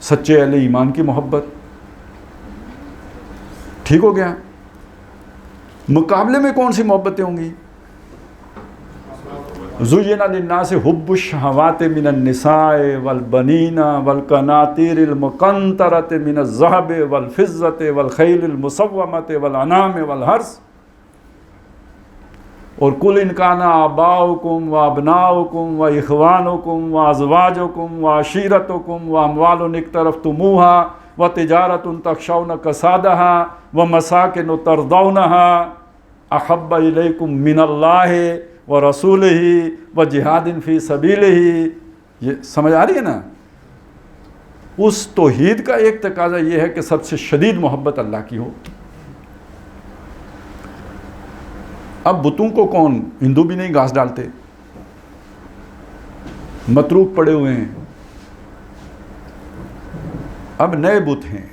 سچے اہل ایمان کی محبت. ٹھیک ہو گیا؟ مقابلے میں کون سی محبتیں ہوں گی؟ زُيِّنَ لِلنَّاسِ حُبُّ الشَّهَوَاتِ مِنَ النِّسَاءِ وَالْبَنِينَ وَالْقَنَاطِيرِ الْمُقَنطَرَةِ مِنَ الذَّهَبِ وَالْفِضَّةِ وَالْخَيْلِ الْمُسَوَّمَةِ وَالْأَنْعَامِ وَالْحَرْثِ. اور قُلْ إِنْ كَانَ آبَاؤُكُمْ وَأَبْنَاؤُكُمْ وَإِخْوَانُكُمْ وَأَزْوَاجُكُمْ وَعَشِيرَتُكُمْ وَأَمْوَالٌ اقْتَرَفْتُمُوهَا وَتِجَارَةٌ تَخْشَوْنَ كَسَادَهَا وَمَسَاكِنُ تَرْضَوْنَهَا أَحَبَّ إِلَيْكُمْ مِنَ اللَّهِ وَرَسُولِهِ وَجِهَادٍ فِي سَبِيلِهِ. یہ سمجھ آ رہی ہے نا؟ اس توحید کا ایک تقاضا یہ ہے کہ سب سے شدید محبت اللہ کی ہو. اب بتوں کو کون، ہندو بھی نہیں گھاس ڈالتے، متروک پڑے ہوئے ہیں. اب نئے بت ہیں،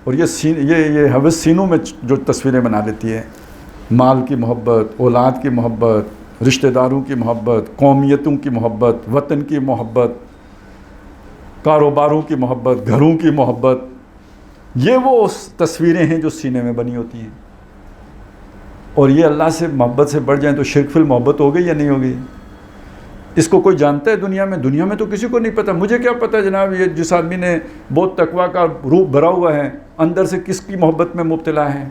اور یہ ہوس سینوں میں جو تصویریں بنا لیتی ہے، مال کی محبت، اولاد کی محبت، رشتہ داروں کی محبت، قومیتوں کی محبت، وطن کی محبت، کاروباروں کی محبت، گھروں کی محبت. یہ وہ تصویریں ہیں جو سینے میں بنی ہوتی ہیں. اور یہ اللہ سے محبت سے بڑھ جائیں تو شرک فی المحبت ہو گئی یا نہیں ہو گئی؟ اس کو کوئی جانتا ہے دنیا میں تو کسی کو نہیں پتہ. مجھے کیا پتہ جناب یہ جس آدمی نے بہت تقویٰ کا روح بھرا ہوا ہے اندر سے کس کی محبت میں مبتلا ہے.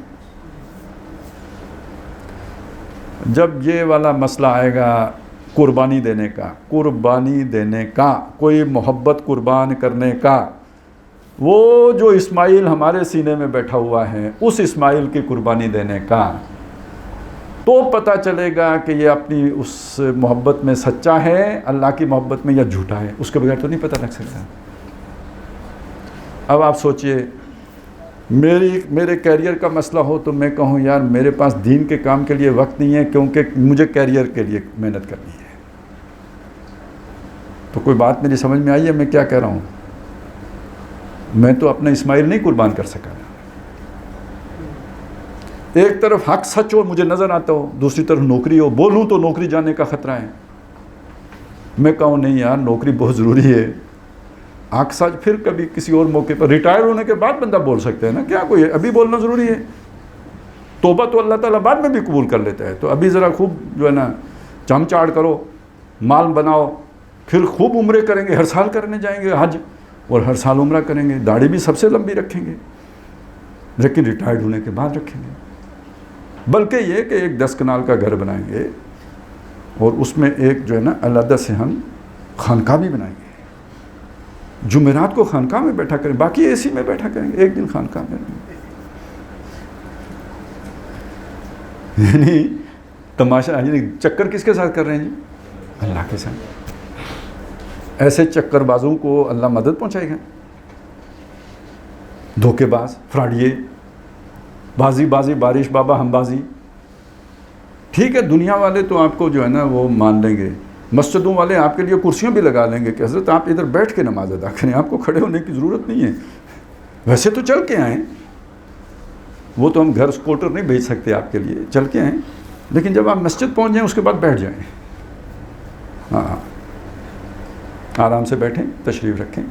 جب یہ والا مسئلہ آئے گا قربانی دینے کا کوئی محبت قربان کرنے کا, وہ جو اسماعیل ہمارے سینے میں بیٹھا ہوا ہے اس اسماعیل کی قربانی دینے کا, تو پتہ چلے گا کہ یہ اپنی اس محبت میں سچا ہے اللہ کی محبت میں یا جھوٹا ہے. اس کے بغیر تو نہیں پتہ لگ سکتا. اب آپ سوچئے میرے کیریئر کا مسئلہ ہو تو میں کہوں یار میرے پاس دین کے کام کے لیے وقت نہیں ہے کیونکہ مجھے کیریئر کے لیے محنت کرنی ہے. تو کوئی بات میری سمجھ میں آئی ہے میں کیا کہہ رہا ہوں؟ میں تو اپنا اسماعیل نہیں قربان کر سکا. ایک طرف حق سچ ہو مجھے نظر آتا ہو, دوسری طرف نوکری ہو, بولوں تو نوکری جانے کا خطرہ ہے. میں کہوں نہیں یار نوکری بہت ضروری ہے. حق سچ پھر کبھی کسی اور موقع پر ریٹائر ہونے کے بعد بندہ بول سکتا ہے نا, کیا کوئی ابھی بولنا ضروری ہے؟ توبہ تو اللہ تعالیٰ بعد میں بھی قبول کر لیتا ہے. تو ابھی ذرا خوب جو ہے نا چم چاڑ کرو, مال بناؤ, پھر خوب عمرے کریں گے, ہر سال کرنے جائیں گے حج اور ہر سال عمرہ کریں گے, داڑھی بھی سب سے لمبی رکھیں گے لیکن ریٹائرڈ ہونے کے بعد رکھیں گے. بلکہ یہ کہ ایک 10 کنال کا گھر بنائیں گے اور اس میں ایک جو ہے نا علیحدہ سے ہم خانقاہ بھی بنائیں گے. جمعرات کو خانقاہ میں بیٹھا کریں, باقی اے سی میں بیٹھا کریں گے, ایک دن خانقاہ میں رہیں گے. یعنی تماشا, یعنی چکر کس کے ساتھ کر رہے ہیں جی؟ اللہ کے ساتھ. ایسے چکر بازوں کو اللہ مدد پہنچائے گا. دھوکے باز, فراڈیے, بازی بارش بابا ہم بازی. ٹھیک ہے دنیا والے تو آپ کو جو ہے نا وہ مان لیں گے, مسجدوں والے آپ کے لیے کرسیاں بھی لگا لیں گے کہ حضرت آپ ادھر بیٹھ کے نماز ادا کریں, آپ کو کھڑے ہونے کی ضرورت نہیں ہے. ویسے تو چل کے آئیں, وہ تو ہم گھر اسکوٹر نہیں بھیج سکتے آپ کے لیے, چل کے آئیں, لیکن جب آپ مسجد پہنچ جائیں اس کے بعد بیٹھ جائیں. ہاں آرام سے بیٹھیں, تشریف رکھیں.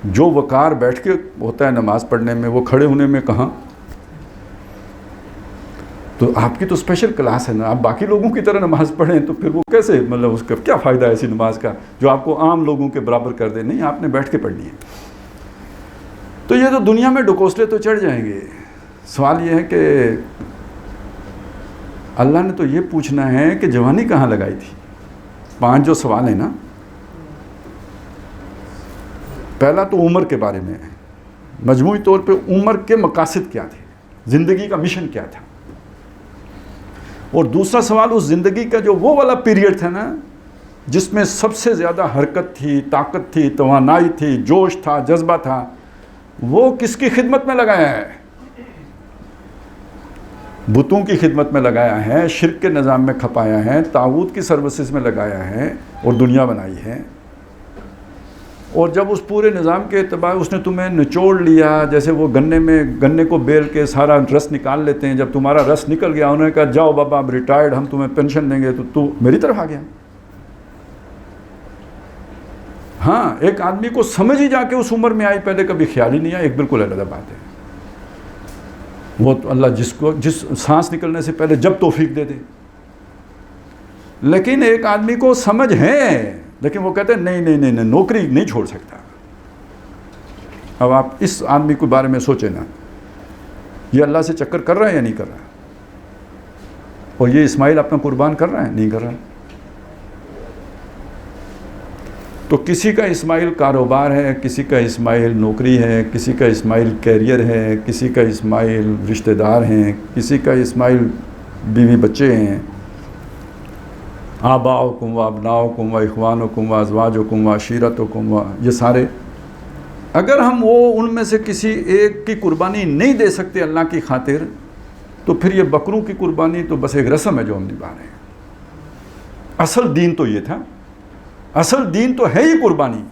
جو وقار بیٹھ کے ہوتا ہے نماز پڑھنے میں وہ کھڑے ہونے میں کہاں. تو آپ کی تو اسپیشل کلاس ہے نا, آپ باقی لوگوں کی طرح نماز پڑھیں تو پھر وہ کیسے, مطلب اس کا کیا فائدہ ہے ایسی نماز کا جو آپ کو عام لوگوں کے برابر کر دے. نہیں, آپ نے بیٹھ کے پڑھنی ہے. تو یہ تو دنیا میں ڈکوسلے تو چڑھ جائیں گے. سوال یہ ہے کہ اللہ نے تو یہ پوچھنا ہے کہ جوانی کہاں لگائی تھی. 5 جو سوال ہیں نا, پہلا تو عمر کے بارے میں ہے, مجموعی طور پہ عمر کے مقاصد کیا تھے, زندگی کا مشن کیا تھا. اور دوسرا سوال اس زندگی کا جو وہ والا پیریڈ تھا نا جس میں سب سے زیادہ حرکت تھی, طاقت تھی, توانائی تھی, جوش تھا, جذبہ تھا, وہ کس کی خدمت میں لگایا ہے؟ بتوں کی خدمت میں لگایا ہے, شرک کے نظام میں کھپایا ہے, طاغوت کی سروسز میں لگایا ہے اور دنیا بنائی ہے. اور جب اس پورے نظام کے اعتبار اس نے تمہیں نچوڑ لیا, جیسے وہ گنے کو بیل کے سارا رس نکال لیتے ہیں, جب تمہارا رس نکل گیا انہوں نے کہا جاؤ بابا اب ریٹائرڈ, ہم تمہیں پینشن دیں گے, تو میری طرف آ گیا. ہاں ایک آدمی کو سمجھ ہی جا کے اس عمر میں آئی, پہلے کبھی خیال ہی نہیں آیا, ایک بالکل علیحدہ بات ہے. وہ تو اللہ جس سانس نکلنے سے پہلے جب توفیق دے دے. لیکن ایک آدمی کو سمجھ ہے لیکن وہ کہتے ہیں نہیں نوکری نہیں چھوڑ سکتا. اب آپ اس آدمی کے بارے میں سوچیں نا, یہ اللہ سے چکر کر رہا ہے یا نہیں کر رہا, اور یہ اسماعیل اپنا قربان کر رہا ہے نہیں کر رہا. تو کسی کا اسماعیل کاروبار ہے, کسی کا اسماعیل نوکری ہے, کسی کا اسماعیل کیریئر ہے, کسی کا اسماعیل رشتہ دار ہیں, کسی کا اسماعیل بیوی بچے ہیں, آباؤکم و ابناؤکم و اخوانکم و ازواجکم و عشیرتکم و یہ سارے. اگر ہم وہ ان میں سے کسی ایک کی قربانی نہیں دے سکتے اللہ کی خاطر, تو پھر یہ بکروں کی قربانی تو بس ایک رسم ہے جو ہم نبھا رہے ہیں. اصل دین تو یہ تھا, اصل دین تو ہے ہی قربانی.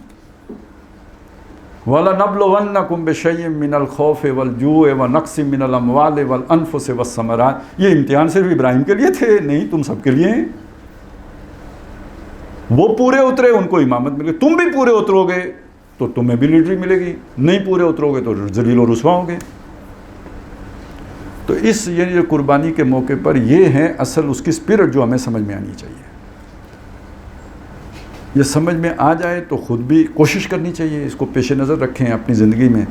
وَلَنَبْلُوَنَّكُمْ بِشَيْءٍ مِّنَ الْخَوْفِ وَالْجُوعِ وَنَقْصٍ مِّنَ الْأَمْوَالِ وَالْأَنفُسِ وَالثَّمَرَاتِ. یہ امتحان صرف ابراہیم کے لیے تھے, نہیں تم سب کے لیے ہیں. وہ پورے اترے, ان کو امامت مل گئی. تم بھی پورے اترو گے تو تمہیں بھی لیڈری ملے گی, نہیں پورے اترو گے تو ذلیل و رسوا ہوں گے. تو اس یہ قربانی کے موقع پر یہ ہے اصل اس کی اسپرٹ جو ہمیں سمجھ میں آنی چاہیے. یہ سمجھ میں آ جائے تو خود بھی کوشش کرنی چاہیے، اس کو پیش نظر رکھیں اپنی زندگی میں،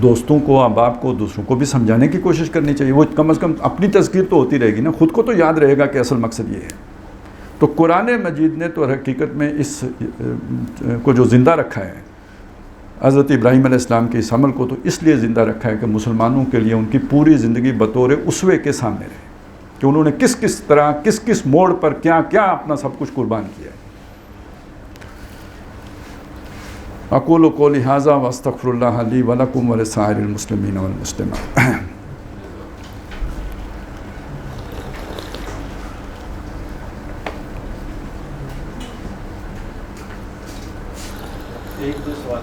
دوستوں کو، احباب کو، دوسروں کو بھی سمجھانے کی کوشش کرنی چاہیے. وہ کم از کم اپنی تذکیر تو ہوتی رہے گی نا، خود کو تو یاد رہے گا کہ اصل مقصد یہ ہے. تو قرآن مجید نے تو حقیقت میں اس کو جو زندہ رکھا ہے، حضرت ابراہیم علیہ السلام کے اس عمل کو تو اس لیے زندہ رکھا ہے کہ مسلمانوں کے لیے ان کی پوری زندگی بطور اسوے کے سامنے رہے کہ انہوں نے کس کس طرح، کس کس موڑ پر کیا کیا اپنا سب کچھ قربان کیا ہے. اقول قولی ھذا واستغفر اللہ لی ولکم ولسائر المسلمین والمسلمات. ایک دو سوال